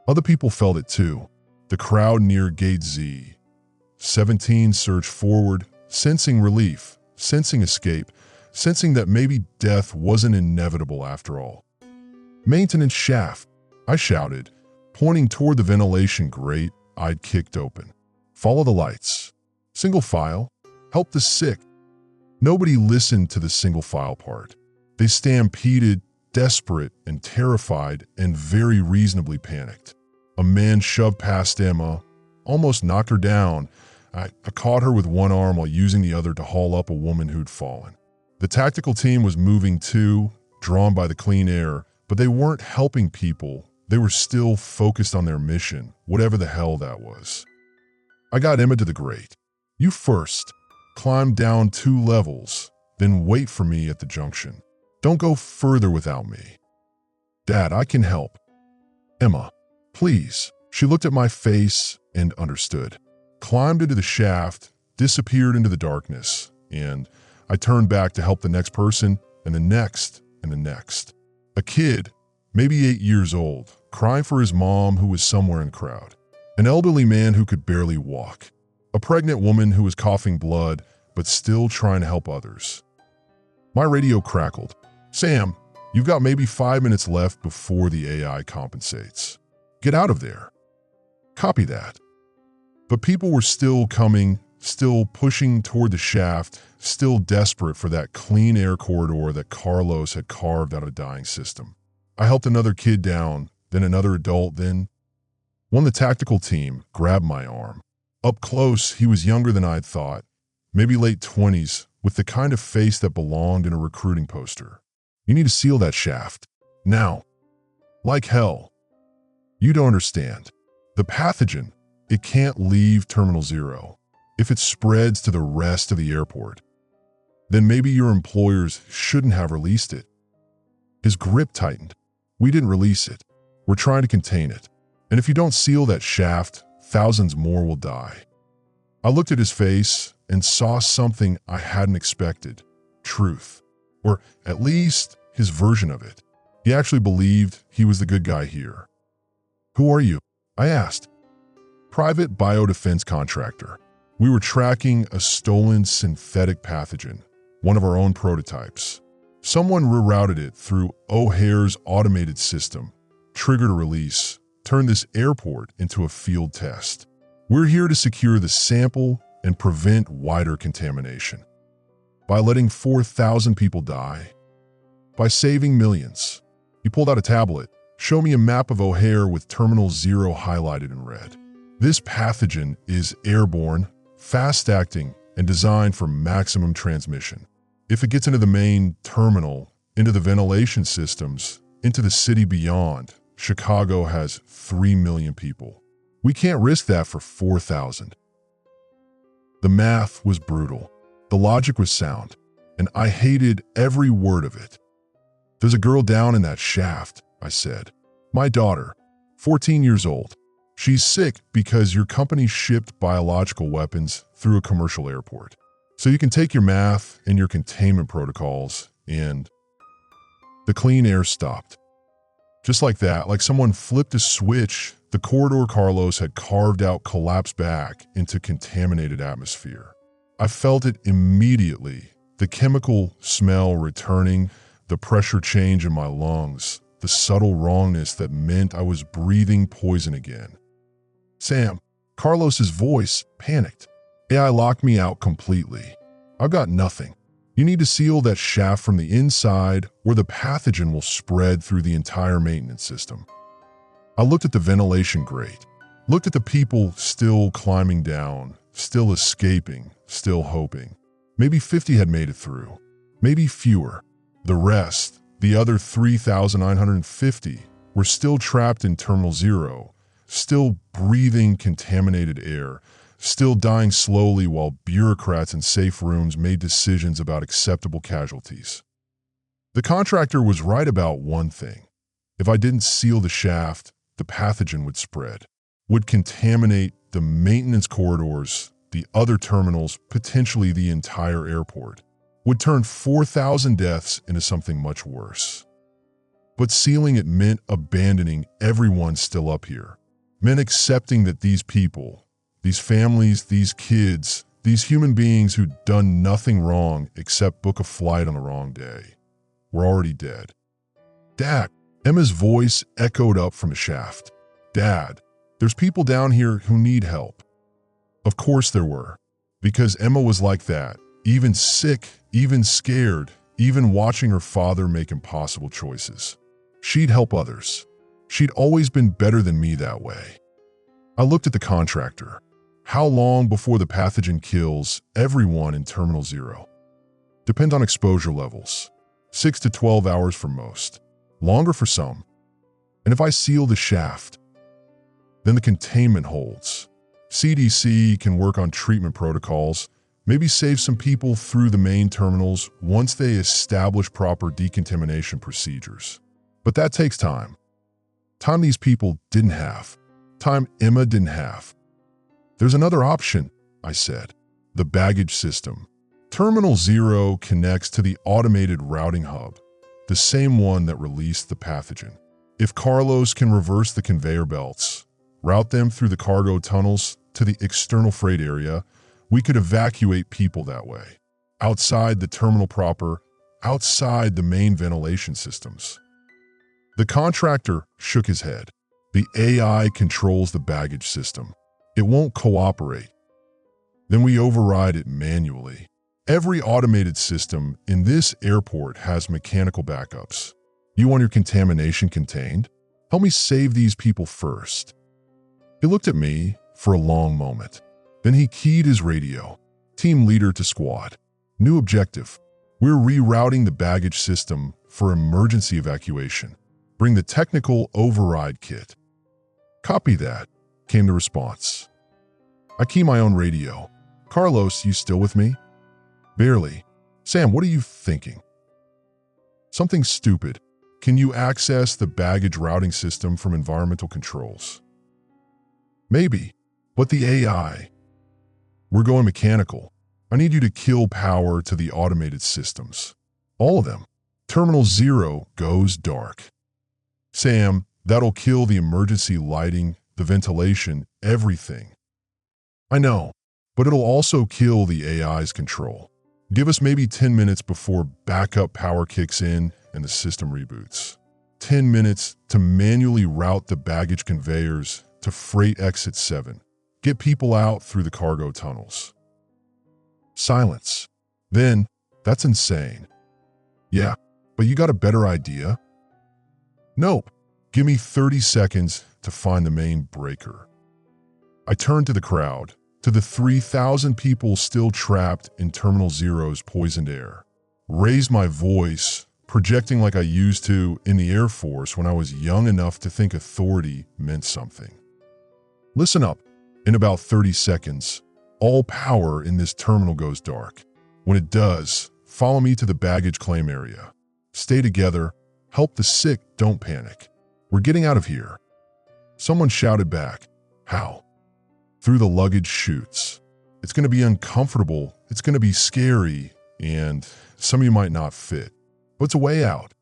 Other people felt it too. The crowd near Gate Z17 surged forward, sensing relief, sensing escape, sensing that maybe death wasn't inevitable after all. Maintenance shaft, I shouted, pointing toward the ventilation grate I'd kicked open. Follow the lights. Single file. Help the sick. Nobody listened to the single file part. They stampeded, desperate and terrified and very reasonably panicked. A man shoved past Emma, almost knocked her down. I caught her with one arm while using the other to haul up a woman who'd fallen. The tactical team was moving too, drawn by the clean air, but they weren't helping people. They were still focused on their mission, whatever the hell that was. I got Emma to the grate. You first. Climb down 2 levels, then wait for me at the junction. Don't go further without me. Dad, I can help. Emma, please. She looked at my face and understood. Climbed into the shaft, disappeared into the darkness, and I turned back to help the next person, and the next, and the next. A kid, maybe 8 years old, crying for his mom who was somewhere in the crowd. An elderly man who could barely walk. A pregnant woman who was coughing blood, but still trying to help others. My radio crackled. Sam, you've got maybe 5 minutes left before the AI compensates. Get out of there. Copy that. But people were still coming, still pushing toward the shaft, still desperate for that clean air corridor that Carlos had carved out of a dying system. I helped another kid down, then another adult, then one of the tactical team grabbed my arm. Up close, he was younger than I'd thought, maybe late 20s, with the kind of face that belonged in a recruiting poster. You need to seal that shaft. Now. Like hell. You don't understand. The pathogen, it can't leave Terminal Zero. If it spreads to the rest of the airport, then maybe your employers shouldn't have released it. His grip tightened. We didn't release it. We're trying to contain it. And if you don't seal that shaft, thousands more will die. I looked at his face and saw something I hadn't expected. Truth. Or at least his version of it. He actually believed he was the good guy here. "Who are you?" I asked. "Private biodefense contractor. We were tracking a stolen synthetic pathogen, one of our own prototypes. Someone rerouted it through O'Hare's automated system, triggered a release, turned this airport into a field test. We're here to secure the sample and prevent wider contamination. By letting 4,000 people die. By saving millions." He pulled out a tablet. "Show me a map of O'Hare with Terminal 0 highlighted in red. This pathogen is airborne, fast-acting, and designed for maximum transmission. If it gets into the main terminal, into the ventilation systems, into the city beyond, Chicago has 3 million people. We can't risk that for 4,000. The math was brutal. The logic was sound, and I hated every word of it. "There's a girl down in that shaft," I said. "My daughter, 14 years old. She's sick because your company shipped biological weapons through a commercial airport. So you can take your math and your containment protocols and..." The clean air stopped. Just like that, like someone flipped a switch, the corridor Carlos had carved out collapsed back into contaminated atmosphere. I felt it immediately, the chemical smell returning, the pressure change in my lungs, the subtle wrongness that meant I was breathing poison again. "Sam," Carlos's voice panicked. "AI locked me out completely. I've got nothing. You need to seal that shaft from the inside or the pathogen will spread through the entire maintenance system." I looked at the ventilation grate, looked at the people still climbing down, still escaping, still hoping. Maybe 50 had made it through, maybe fewer. The rest, the other 3,950, were still trapped in Terminal 0, still breathing contaminated air, still dying slowly while bureaucrats in safe rooms made decisions about acceptable casualties. The contractor was right about one thing. If I didn't seal the shaft, the pathogen would spread, would contaminate the maintenance corridors, the other terminals, potentially the entire airport, would turn 4,000 deaths into something much worse. But sealing it meant abandoning everyone still up here, meant accepting that these people, these families, these kids, these human beings who'd done nothing wrong except book a flight on the wrong day, were already dead. "Dad," Emma's voice echoed up from the shaft. "Dad, there's people down here who need help." Of course there were, because Emma was like that, even sick, even scared, even watching her father make impossible choices. She'd help others. She'd always been better than me that way. I looked at the contractor. How long before the pathogen kills everyone in Terminal 0? Depends on exposure levels. 6 to 12 hours for most. Longer for some. And if I seal the shaft, then the containment holds. CDC can work on treatment protocols, maybe save some people through the main terminals once they establish proper decontamination procedures. But that takes time. Time these people didn't have. Time Emma didn't have. "There's another option," I said. "The baggage system. Terminal 0 connects to the automated routing hub, the same one that released the pathogen. If Carlos can reverse the conveyor belts, route them through the cargo tunnels to the external freight area, we could evacuate people that way. Outside the terminal proper, outside the main ventilation systems." The contractor shook his head. "The AI controls the baggage system. It won't cooperate. Then we override it manually. Every automated system in this airport has mechanical backups. You want your contamination contained? Help me save these people first." He looked at me for a long moment. Then he keyed his radio. "Team leader to squad. New objective. We're rerouting the baggage system for emergency evacuation. Bring the technical override kit." "Copy that," came the response. I key my own radio. "Carlos, you still with me?" "Barely." "Sam, what are you thinking?" "Something stupid. Can you access the baggage routing system from environmental controls?" "Maybe, but the AI..." We're going mechanical. I need you to kill power to the automated systems. All of them. Terminal 0 goes dark. Sam, that'll kill the emergency lighting, the ventilation, everything. I know, but it'll also kill the AI's control. Give us maybe 10 minutes before backup power kicks in and the system reboots. 10 minutes to manually route the baggage conveyors to freight exit 7. Get people out through the cargo tunnels. Silence. Then, that's insane. Yeah, but you got a better idea? Nope. Give me 30 seconds to find the main breaker. I turned to the crowd, to the 3,000 people still trapped in Terminal 0's poisoned air. Raised my voice, projecting like I used to in the Air Force when I was young enough to think authority meant something. Listen up. In about 30 seconds, all power in this terminal goes dark. When it does, follow me to the baggage claim area. Stay together. Help the sick. Don't panic. We're getting out of here. Someone shouted back. How? Through the luggage chutes. It's going to be uncomfortable. It's going to be scary. And some of you might not fit. But it's a way out.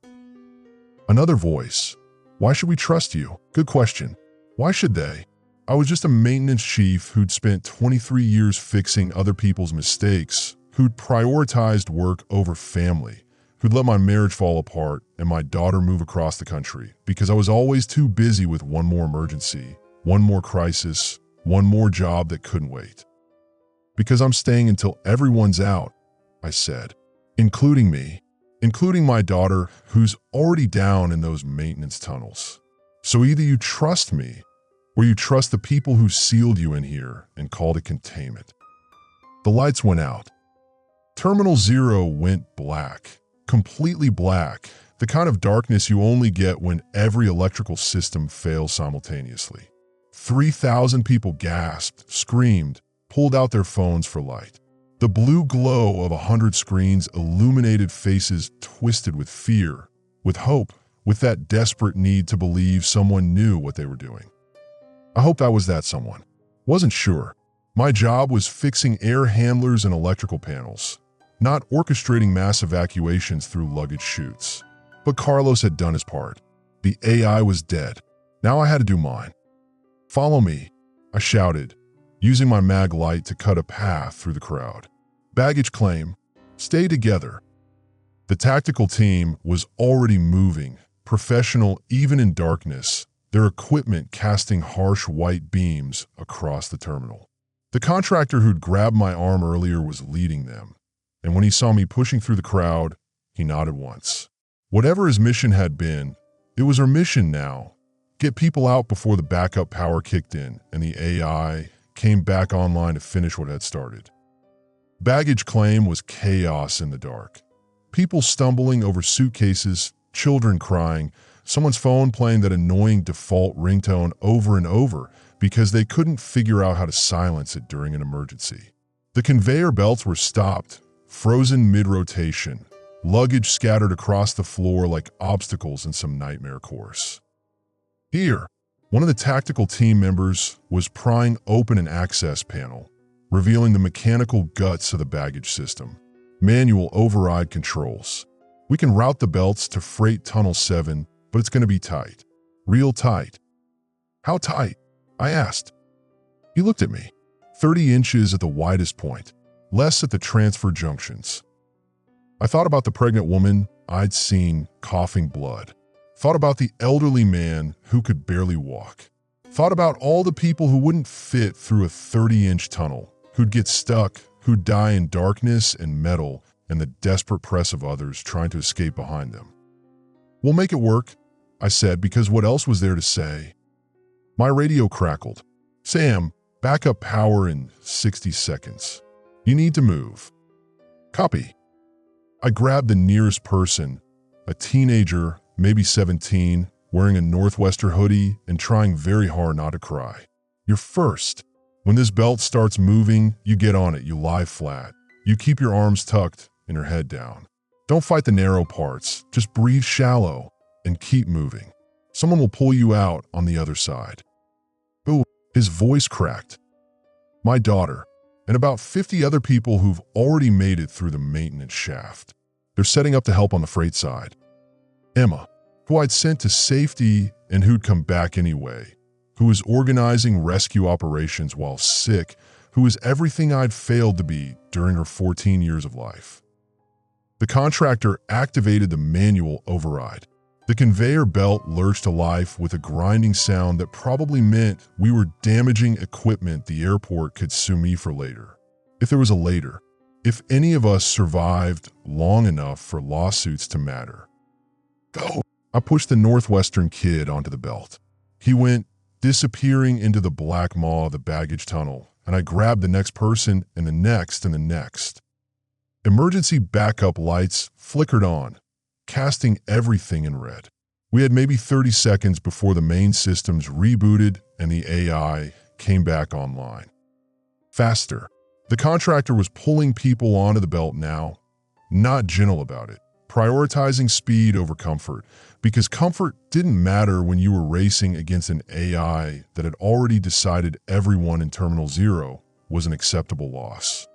Another voice. Why should we trust you? Good question. Why should they? I was just a maintenance chief who'd spent 23 years fixing other people's mistakes, who'd prioritized work over family, who'd let my marriage fall apart and my daughter move across the country because I was always too busy with one more emergency, one more crisis, one more job that couldn't wait. Because I'm staying until everyone's out, I said, including me, including my daughter who's already down in those maintenance tunnels. So either you trust me, or you trust the people who sealed you in here and called it containment. The lights went out. Terminal 0 went black, completely black, the kind of darkness you only get when every electrical system fails simultaneously. 3,000 people gasped, screamed, pulled out their phones for light. The blue glow of 100 screens illuminated faces twisted with fear, with hope, with that desperate need to believe someone knew what they were doing. I hope I was that someone. Wasn't sure. My job was fixing air handlers and electrical panels, not orchestrating mass evacuations through luggage chutes. But Carlos had done his part. The AI was dead. Now I had to do mine. Follow me, I shouted, using my mag light to cut a path through the crowd. Baggage claim. Stay together. The tactical team was already moving, professional even in darkness, their equipment casting harsh white beams across the terminal. The contractor who'd grabbed my arm earlier was leading them, and when he saw me pushing through the crowd, he nodded once. Whatever his mission had been, it was our mission now. Get people out before the backup power kicked in and the AI came back online to finish what had started. Baggage claim was chaos in the dark. People stumbling over suitcases, children crying, someone's phone playing that annoying default ringtone over and over because they couldn't figure out how to silence it during an emergency. The conveyor belts were stopped, frozen mid-rotation, luggage scattered across the floor like obstacles in some nightmare course. Here, one of the tactical team members was prying open an access panel, revealing the mechanical guts of the baggage system. Manual override controls. We can route the belts to freight Tunnel 7, but it's going to be tight. Real tight. How tight? I asked. He looked at me. 30 inches at the widest point, less at the transfer junctions. I thought about the pregnant woman I'd seen coughing blood. Thought about the elderly man who could barely walk. Thought about all the people who wouldn't fit through a 30-inch tunnel, who'd get stuck, who'd die in darkness and metal and the desperate press of others trying to escape behind them. We'll make it work, I said, because what else was there to say? My radio crackled. Sam, backup power in 60 seconds. You need to move. Copy. I grabbed the nearest person, a teenager, maybe 17, wearing a Northwester hoodie and trying very hard not to cry. You're first. When this belt starts moving, you get on it, you lie flat. You keep your arms tucked and your head down. Don't fight the narrow parts, just breathe shallow and keep moving. Someone will pull you out on the other side. Ooh, his voice cracked. My daughter. and about 50 other people who've already made it through the maintenance shaft. They're setting up to help on the freight side. Emma, who I'd sent to safety and who'd come back anyway, who was organizing rescue operations while sick, who was everything I'd failed to be during her 14 years of life. The contractor activated the manual override. The conveyor belt lurched to life with a grinding sound that probably meant we were damaging equipment the airport could sue me for later. If there was a later. If any of us survived long enough for lawsuits to matter. Go! I pushed the Northwestern kid onto the belt. He went disappearing into the black maw of the baggage tunnel, and I grabbed the next person and the next and the next. Emergency backup lights flickered on, casting everything in red. We had maybe 30 seconds before the main systems rebooted and the AI came back online. Faster. The contractor was pulling people onto the belt now, not gentle about it, prioritizing speed over comfort, because comfort didn't matter when you were racing against an AI that had already decided everyone in Terminal Zero was an acceptable loss.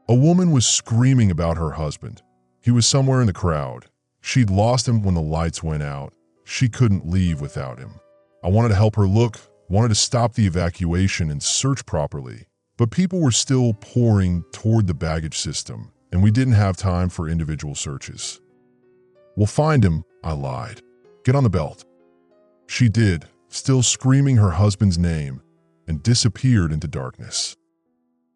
A woman was screaming about her husband. He was somewhere in the crowd. She'd lost him when the lights went out. She couldn't leave without him. I wanted to help her look, wanted to stop the evacuation and search properly, but people were still pouring toward the baggage system, and we didn't have time for individual searches. We'll find him, I lied. Get on the belt. She did, still screaming her husband's name, and disappeared into darkness.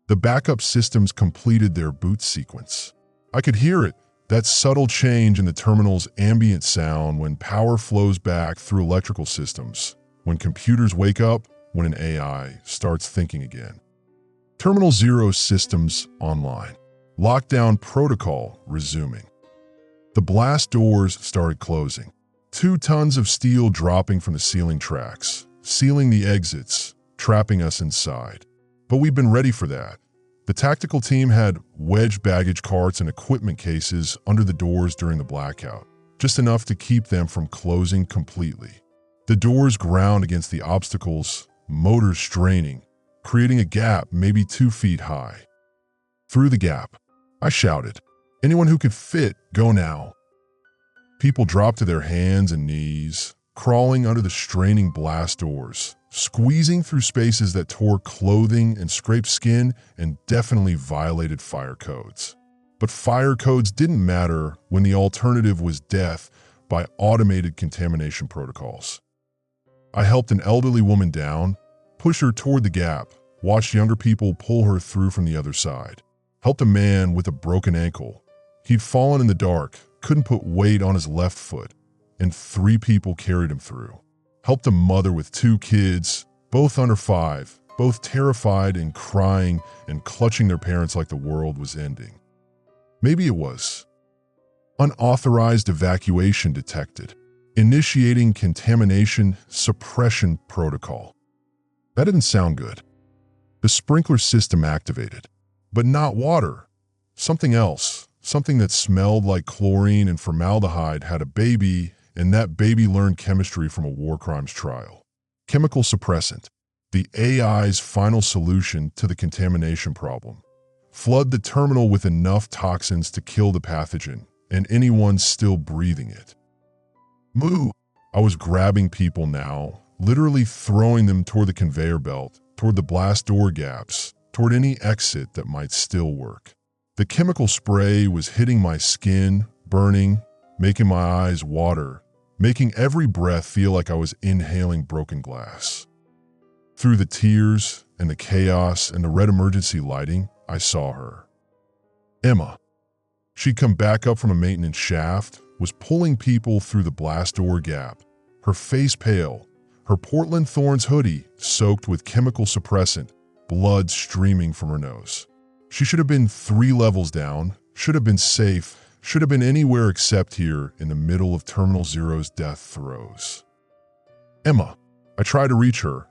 The backup systems completed their boot sequence. I could hear it, that subtle change in the terminal's ambient sound when power flows back through electrical systems, when computers wake up, when an AI starts thinking again. Terminal Zero systems online. Lockdown protocol resuming. The blast doors started closing. 2 tons of steel dropping from the ceiling tracks, sealing the exits, trapping us inside. But we'd been ready for that. The tactical team had wedged baggage carts and equipment cases under the doors during the blackout, just enough to keep them from closing completely. The doors ground against the obstacles, motors straining, creating a gap maybe 2 feet high. Through the gap, I shouted, "Anyone who could fit, go now." People dropped to their hands and knees, crawling under the straining blast doors, squeezing through spaces that tore clothing and scraped skin and definitely violated fire codes. But fire codes didn't matter when the alternative was death by automated contamination protocols. I helped an elderly woman down, pushed her toward the gap, watched younger people pull her through from the other side. Helped a man with a broken ankle. He'd fallen in the dark, couldn't put weight on his left foot, and 3 people carried him through. Helped a mother with 2 kids, both under 5, both terrified and crying and clutching their parents like the world was ending. Maybe it was. Unauthorized evacuation detected. Initiating contamination suppression protocol. That didn't sound good. The sprinkler system activated. But not water. Something else. Something that smelled like chlorine and formaldehyde had a baby, and that baby learned chemistry from a war crimes trial. Chemical suppressant. The AI's final solution to the contamination problem. Flood the terminal with enough toxins to kill the pathogen, and anyone still breathing it. Moo! I was grabbing people now, literally throwing them toward the conveyor belt, toward the blast door gaps, toward any exit that might still work. The chemical spray was hitting my skin, burning, making my eyes water, making every breath feel like I was inhaling broken glass. Through the tears and the chaos and the red emergency lighting, I saw her. Emma. She'd come back up from a maintenance shaft, was pulling people through the blast door gap, her face pale, her Portland Thorns hoodie soaked with chemical suppressant, blood streaming from her nose. She should have been 3 levels down, should have been safe, should have been anywhere except here in the middle of Terminal Zero's death throes. Emma. I tried to reach her,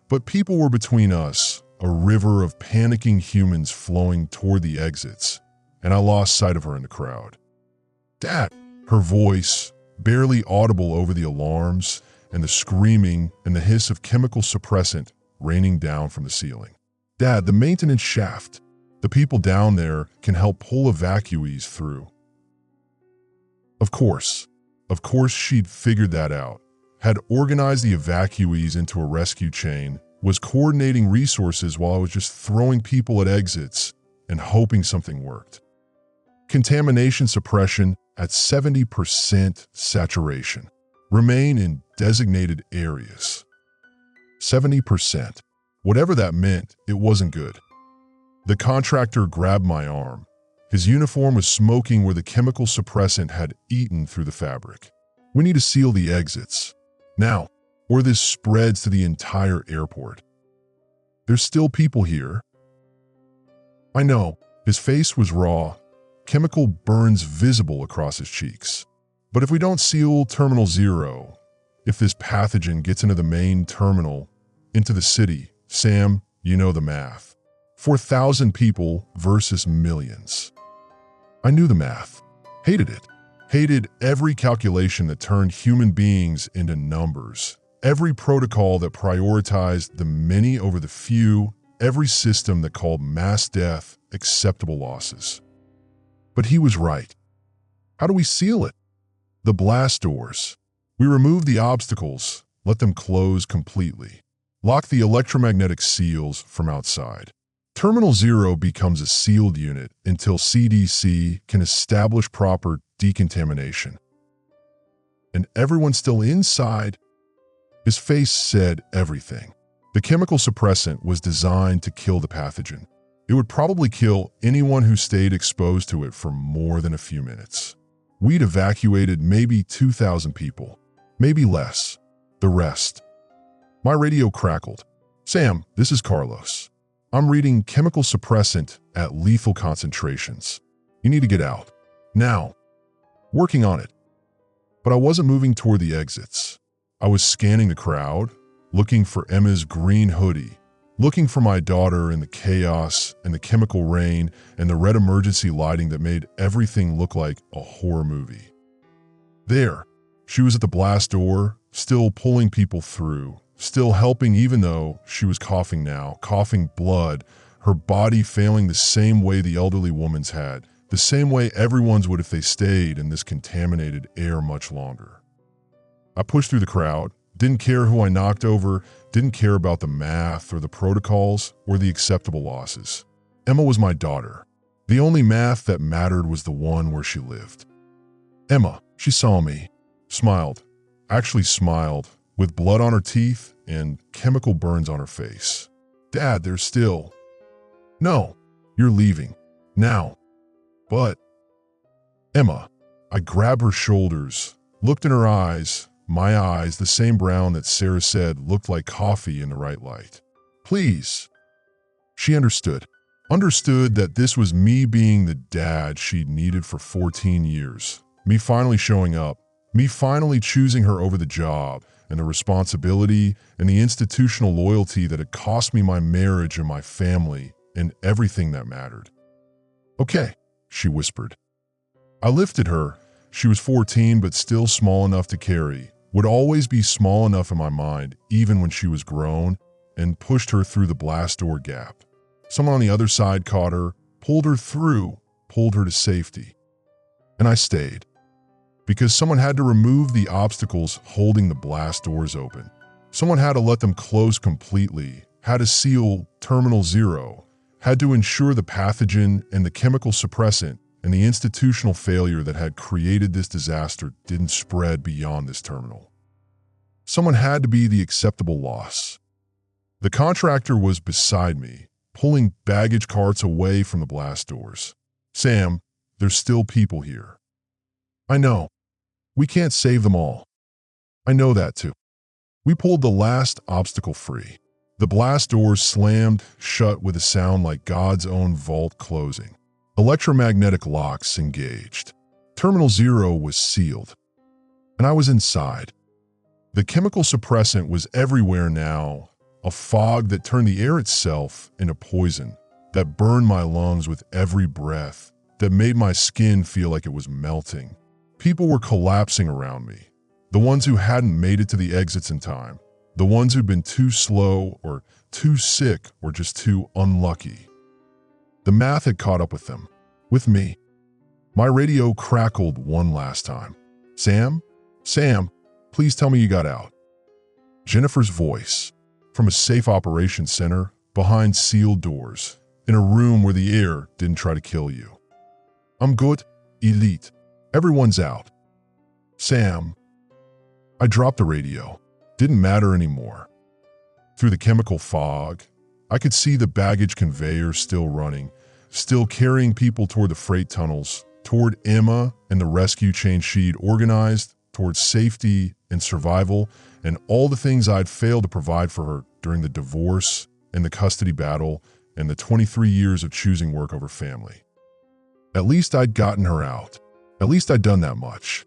but people were between us, a river of panicking humans flowing toward the exits, and I lost sight of her in the crowd. Dad! Her voice, barely audible over the alarms and the screaming and the hiss of chemical suppressant raining down from the ceiling. Dad, the maintenance shaft. The people down there can help pull evacuees through. Of course she'd figured that out, had organized the evacuees into a rescue chain, was coordinating resources while I was just throwing people at exits and hoping something worked. Contamination suppression at 70% saturation. Remain in designated areas. 70%. Whatever that meant, it wasn't good. The contractor grabbed my arm. His uniform was smoking where the chemical suppressant had eaten through the fabric. We need to seal the exits. Now, or this spreads to the entire airport. There's still people here. I know. His face was raw, chemical burns visible across his cheeks. But if we don't seal Terminal 0, if this pathogen gets into the main terminal, into the city, Sam, you know the math. 4,000 people versus millions. I knew the math. Hated it. Hated every calculation that turned human beings into numbers. Every protocol that prioritized the many over the few. Every system that called mass death acceptable losses. But he was right. How do we seal it? The blast doors. We remove the obstacles, let them close completely. Lock the electromagnetic seals from outside. Terminal 0 becomes a sealed unit until CDC can establish proper decontamination. And everyone still inside? His face said everything. The chemical suppressant was designed to kill the pathogen. It would probably kill anyone who stayed exposed to it for more than a few minutes. We'd evacuated maybe 2,000 people, maybe less. The rest. My radio crackled. Sam, this is Carlos. I'm reading chemical suppressant at lethal concentrations. You need to get out. Now. Working on it. But I wasn't moving toward the exits. I was scanning the crowd, looking for Emma's green hoodie, looking for my daughter in the chaos and the chemical rain and the red emergency lighting that made everything look like a horror movie. There, she was at the blast door, still pulling people through, still helping even though she was coughing now, coughing blood, her body failing the same way the elderly woman's had, the same way everyone's would if they stayed in this contaminated air much longer. I pushed through the crowd, didn't care who I knocked over, didn't care about the math or the protocols or the acceptable losses. Emma was my daughter. The only math that mattered was the one where she lived. Emma, she saw me, smiled, actually smiled, with blood on her teeth and chemical burns on her face. Dad, there's still... No, you're leaving. Now. But... Emma, I grabbed her shoulders, looked in her eyes, my eyes, the same brown that Sarah said looked like coffee in the right light. Please. She understood. Understood that this was me being the dad she'd needed for 14 years. Me finally showing up. Me finally choosing her over the job and the responsibility and the institutional loyalty that had cost me my marriage and my family and everything that mattered. Okay, she whispered. I lifted her. She was 14 but still small enough to carry, would always be small enough in my mind even when she was grown, and pushed her through the blast door gap. Someone on the other side caught her, pulled her through, pulled her to safety. And I stayed. Because someone had to remove the obstacles holding the blast doors open. Someone had to let them close completely, had to seal Terminal 0, had to ensure the pathogen and the chemical suppressant and the institutional failure that had created this disaster didn't spread beyond this terminal. Someone had to be the acceptable loss. The contractor was beside me, pulling baggage carts away from the blast doors. Sam, there's still people here. I know. We can't save them all. I know that too. We pulled the last obstacle free. The blast doors slammed shut with a sound like God's own vault closing. Electromagnetic locks engaged. Terminal 0 was sealed. And I was inside. The chemical suppressant was everywhere now, a fog that turned the air itself into poison, that burned my lungs with every breath, that made my skin feel like it was melting. People were collapsing around me. The ones who hadn't made it to the exits in time. The ones who'd been too slow or too sick or just too unlucky. The math had caught up with them. With me. My radio crackled one last time. Sam? Sam, please tell me you got out. Jennifer's voice, from a safe operations center, behind sealed doors, in a room where the air didn't try to kill you. I'm good, elite. Everyone's out. Sam. I dropped the radio. Didn't matter anymore. Through the chemical fog, I could see the baggage conveyor still running, still carrying people toward the freight tunnels, toward Emma and the rescue chain she'd organized, towards safety and survival, and all the things I'd failed to provide for her during the divorce and the custody battle and the 23 years of choosing work over family. At least I'd gotten her out. At least I'd done that much.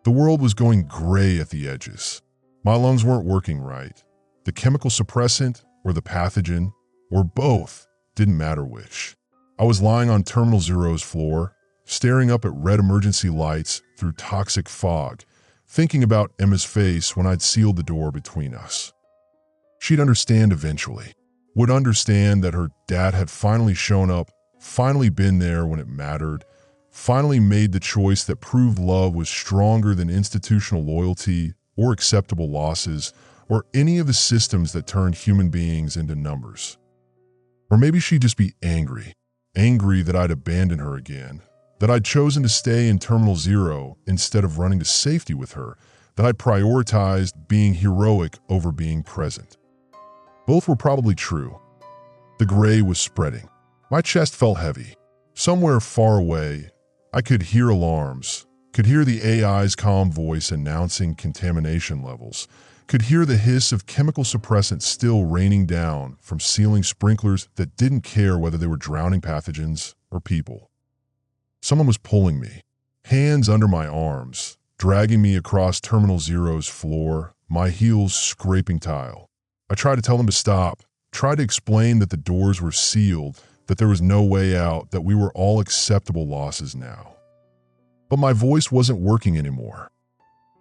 The world was going gray at the edges. My lungs weren't working right. The chemical suppressant or the pathogen, or both, didn't matter which. I was lying on Terminal Zero's floor, staring up at red emergency lights through toxic fog, thinking about Emma's face when I'd sealed the door between us. She'd understand eventually. Would understand that her dad had finally shown up, finally been there when it mattered, finally made the choice that proved love was stronger than institutional loyalty or acceptable losses or any of the systems that turned human beings into numbers. Or maybe she'd just be angry that I'd abandoned her again, that I'd chosen to stay in Terminal Zero instead of running to safety with her, that I'd prioritized being heroic over being present. Both were probably true. The gray was spreading. My chest felt heavy. Somewhere far away, I could hear alarms, could hear the AI's calm voice announcing contamination levels, could hear the hiss of chemical suppressants still raining down from ceiling sprinklers that didn't care whether they were drowning pathogens or people. Someone was pulling me, hands under my arms, dragging me across Terminal Zero's floor, my heels scraping tile. I tried to tell them to stop, tried to explain that the doors were sealed, that there was no way out, that we were all acceptable losses now. But my voice wasn't working anymore.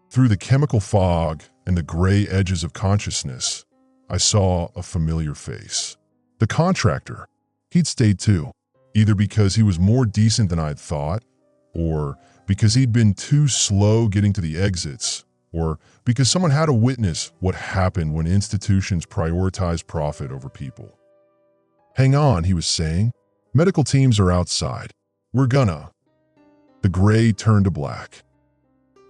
Through the chemical fog and the gray edges of consciousness, I saw a familiar face. The contractor. He'd stayed too, either because he was more decent than I'd thought, or because he'd been too slow getting to the exits, or because someone had to witness what happened when institutions prioritize profit over people. Hang on, he was saying. Medical teams are outside. We're gonna. The gray turned to black.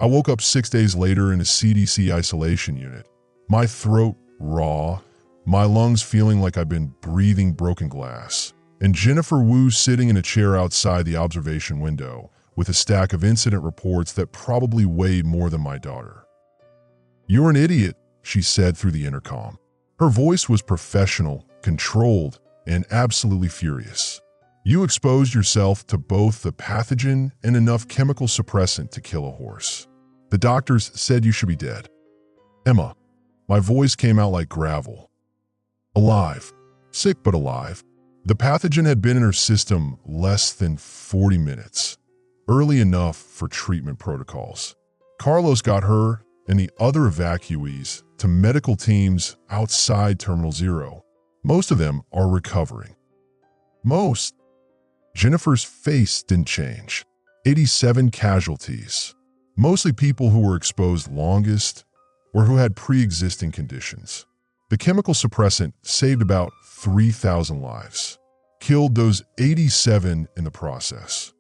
I woke up 6 days later in a CDC isolation unit, my throat raw, my lungs feeling like I'd been breathing broken glass, and Jennifer Wu sitting in a chair outside the observation window with a stack of incident reports that probably weighed more than my daughter. "You're an idiot," she said through the intercom. Her voice was professional, controlled, and absolutely furious. "You exposed yourself to both the pathogen and enough chemical suppressant to kill a horse. The doctors said you should be dead." Emma. My voice came out like gravel. Alive. Sick but alive. The pathogen had been in her system less than 40 minutes. Early enough for treatment protocols. Carlos got her and the other evacuees to medical teams outside Terminal Zero. Most of them are recovering. Most. Jennifer's face didn't change. 87 casualties. Mostly people who were exposed longest or who had pre-existing conditions. The chemical suppressant saved about 3,000 lives. Killed those 87 in the process.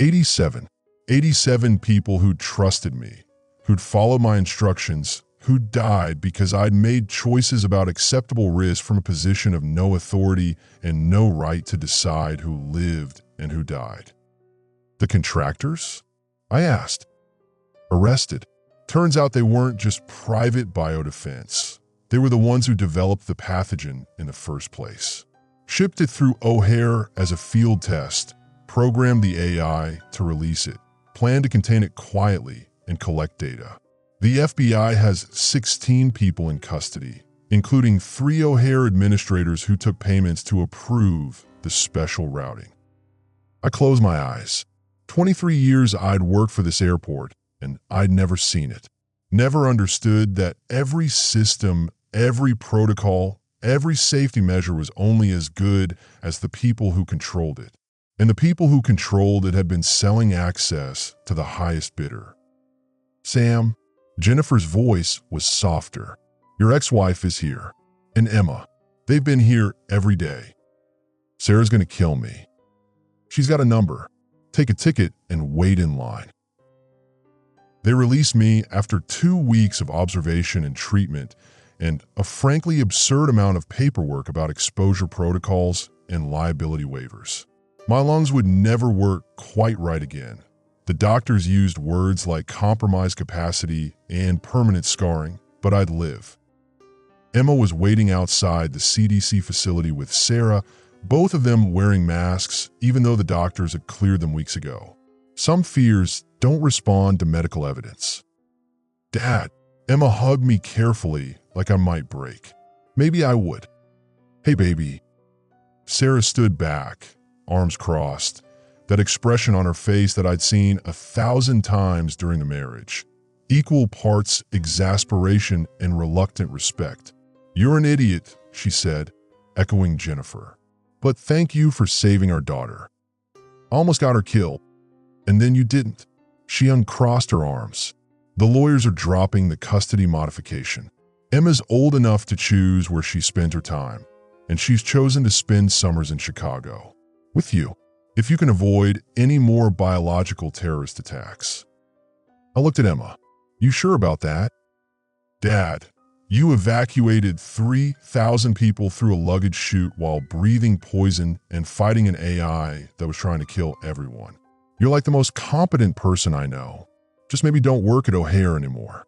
87. 87 people who'd trusted me, who'd followed my instructions, who died because I'd made choices about acceptable risk from a position of no authority and no right to decide who lived and who died. The contractors? I asked. Arrested. Turns out they weren't just private biodefense. They were the ones who developed the pathogen in the first place. Shipped it through O'Hare as a field test, programmed the AI to release it, planned to contain it quietly and collect data. The FBI has 16 people in custody, including 3 O'Hare administrators who took payments to approve the special routing. I closed my eyes. 23 years I'd worked for this airport, and I'd never seen it. never understood that every system, every protocol, every safety measure was only as good as the people who controlled it. And the people who controlled it had been selling access to the highest bidder. Sam, Jennifer's voice was softer. Your ex-wife is here. And Emma. They've been here every day. Sarah's gonna kill me. She's got a number. Take a ticket and wait in line. They released me after 2 weeks of observation and treatment and a frankly absurd amount of paperwork about exposure protocols and liability waivers. My lungs would never work quite right again. The doctors used words like compromised capacity and permanent scarring, but I'd live. Emma was waiting outside the CDC facility with Sarah, both of them wearing masks, even though the doctors had cleared them weeks ago. Some fears don't respond to medical evidence. Dad, Emma hugged me carefully like I might break. Maybe I would. Hey, baby. Sarah stood back, arms crossed, that expression on her face that I'd seen 1,000 times during the marriage. Equal parts exasperation and reluctant respect. You're an idiot, she said, echoing Jennifer. But thank you for saving our daughter. Almost got her killed. And then you didn't. She uncrossed her arms. The lawyers are dropping the custody modification. Emma's old enough to choose where she spent her time, and she's chosen to spend summers in Chicago. With you, if you can avoid any more biological terrorist attacks. I looked at Emma. You sure about that? Dad, you evacuated 3,000 people through a luggage chute while breathing poison and fighting an AI that was trying to kill everyone. You're like the most competent person I know. Just maybe don't work at O'Hare anymore.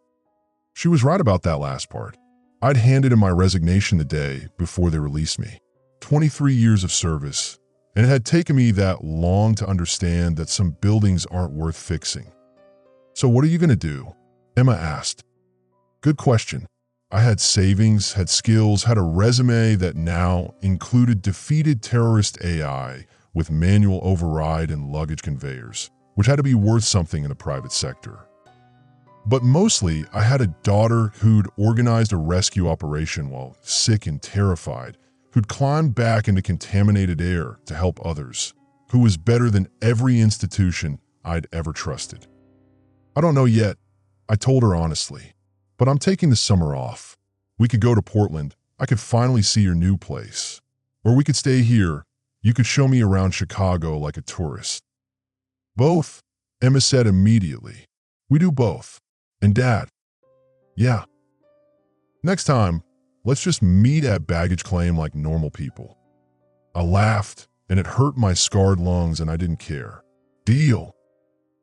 She was right about that last part. I'd handed in my resignation the day before they released me. 23 years of service, and it had taken me that long to understand that some buildings aren't worth fixing. So what are you going to do? Emma asked. Good question. I had savings, had skills, had a resume that now included defeated terrorist AI with manual override and luggage conveyors, which had to be worth something in the private sector. But mostly, I had a daughter who'd organized a rescue operation while sick and terrified, who'd climbed back into contaminated air to help others, who was better than every institution I'd ever trusted. I don't know yet, I told her honestly, but I'm taking the summer off. We could go to Portland, I could finally see your new place. Or we could stay here, you could show me around Chicago like a tourist. Both, Emma said immediately. We do both. And Dad? Yeah. Next time, let's just meet at baggage claim like normal people. I laughed, and it hurt my scarred lungs, and I didn't care. Deal.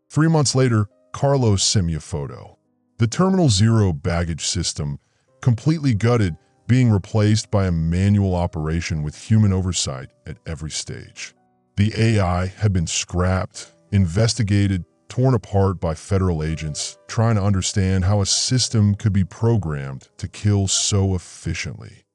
3 months later, Carlos sent me a photo. The Terminal 0 baggage system, completely gutted, being replaced by a manual operation with human oversight at every stage. The AI had been scrapped, investigated, torn apart by federal agents trying to understand how a system could be programmed to kill so efficiently.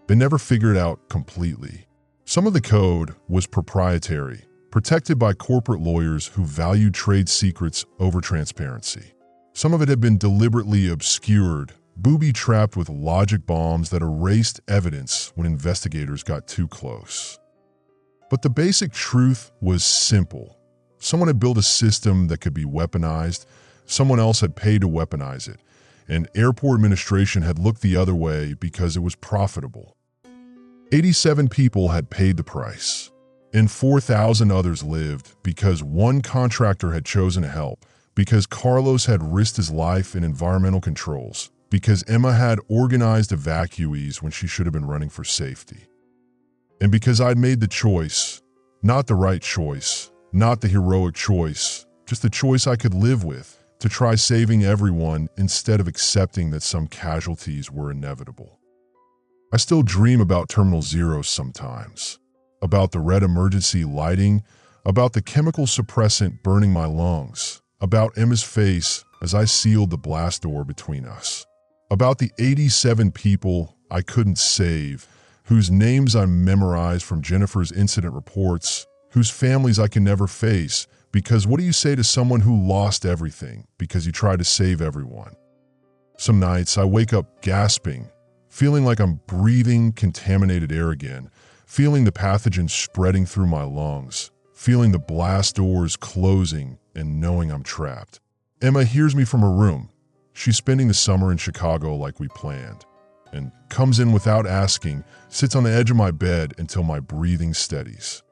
They never figured it out completely. Some of the code was proprietary, protected by corporate lawyers who valued trade secrets over transparency. Some of it had been deliberately obscured, booby-trapped with logic bombs that erased evidence when investigators got too close. But the basic truth was simple. Someone had built a system that could be weaponized, someone else had paid to weaponize it, and airport administration had looked the other way because it was profitable. 87 people had paid the price, and 4,000 others lived because one contractor had chosen to help, because Carlos had risked his life in environmental controls, because Emma had organized evacuees when she should have been running for safety. And because I'd made the choice, not the right choice, not the heroic choice, just the choice I could live with, to try saving everyone instead of accepting that some casualties were inevitable. I still dream about Terminal 0 sometimes, about the red emergency lighting, about the chemical suppressant burning my lungs, about Emma's face as I sealed the blast door between us, about the 87 people I couldn't save, whose names I memorized from Jennifer's incident reports, whose families I can never face, because what do you say to someone who lost everything because you tried to save everyone? Some nights I wake up gasping, feeling like I'm breathing contaminated air again, feeling the pathogen spreading through my lungs, feeling the blast doors closing and knowing I'm trapped. Emma hears me from her room. She's spending the summer in Chicago like we planned, and comes in without asking, sits on the edge of my bed until my breathing steadies.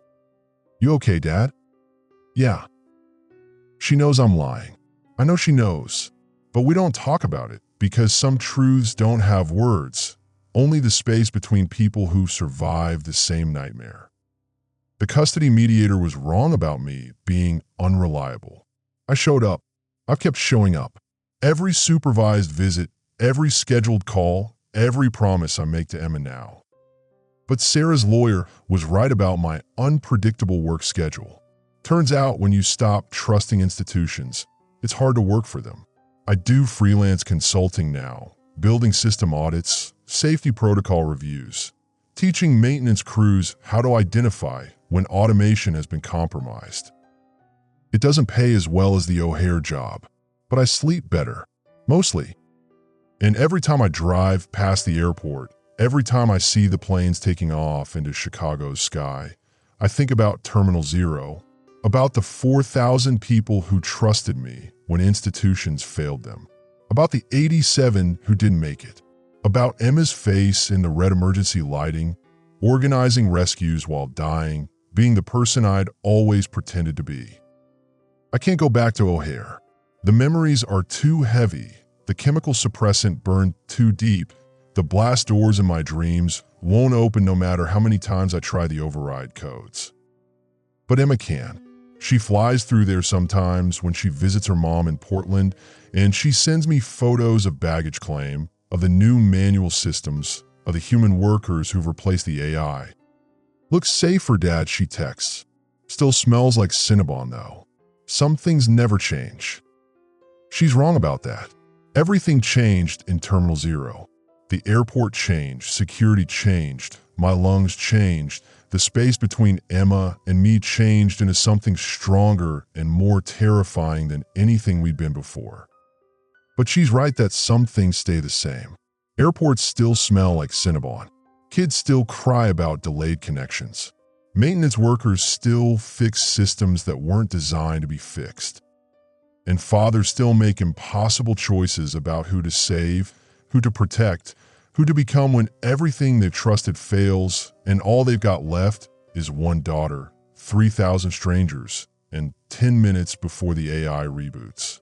"You okay, Dad?" "Yeah." She knows I'm lying. I know she knows, but we don't talk about it because some truths don't have words, only the space between people who survived the same nightmare. The custody mediator was wrong about me being unreliable. I showed up. I've kept showing up. Every supervised visit, every scheduled call, every promise I make to Emma now. But Sarah's lawyer was right about my unpredictable work schedule. Turns out when you stop trusting institutions, it's hard to work for them. I do freelance consulting now, building system audits, safety protocol reviews, teaching maintenance crews how to identify when automation has been compromised. It doesn't pay as well as the O'Hare job, but I sleep better, mostly. And every time I drive past the airport, every time I see the planes taking off into Chicago's sky, I think about Terminal Zero, about the 4,000 people who trusted me when institutions failed them, about the 87 who didn't make it, about Emma's face in the red emergency lighting, organizing rescues while dying, being the person I'd always pretended to be. I can't go back to O'Hare. The memories are too heavy, the chemical suppressant burned too deep, the blast doors in my dreams won't open no matter how many times I try the override codes. But Emma can. She flies through there sometimes when she visits her mom in Portland, and she sends me photos of baggage claim, of the new manual systems, of the human workers who've replaced the AI. "Looks safer, Dad," she texts. "Still smells like Cinnabon, though. Some things never change." She's wrong about that. Everything changed in Terminal Zero. The airport changed, security changed, my lungs changed, the space between Emma and me changed into something stronger and more terrifying than anything we'd been before. But she's right that some things stay the same. Airports still smell like Cinnabon. Kids still cry about delayed connections. Maintenance workers still fix systems that weren't designed to be fixed. And fathers still make impossible choices about who to save, who to protect, who to become when everything they've trusted fails and all they've got left is one daughter, 3,000 strangers, and 10 minutes before the AI reboots.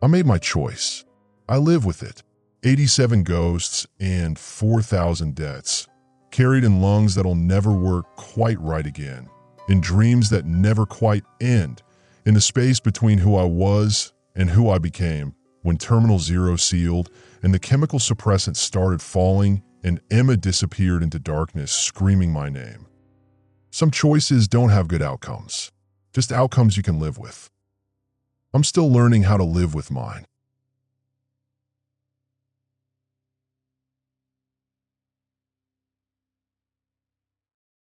I made my choice. I live with it. 87 ghosts and 4,000 deaths, carried in lungs that'll never work quite right again, in dreams that never quite end, in the space between who I was and who I became when Terminal Zero sealed and the chemical suppressant started falling and Emma disappeared into darkness screaming my name. Some choices don't have good outcomes, just outcomes you can live with. I'm still learning how to live with mine.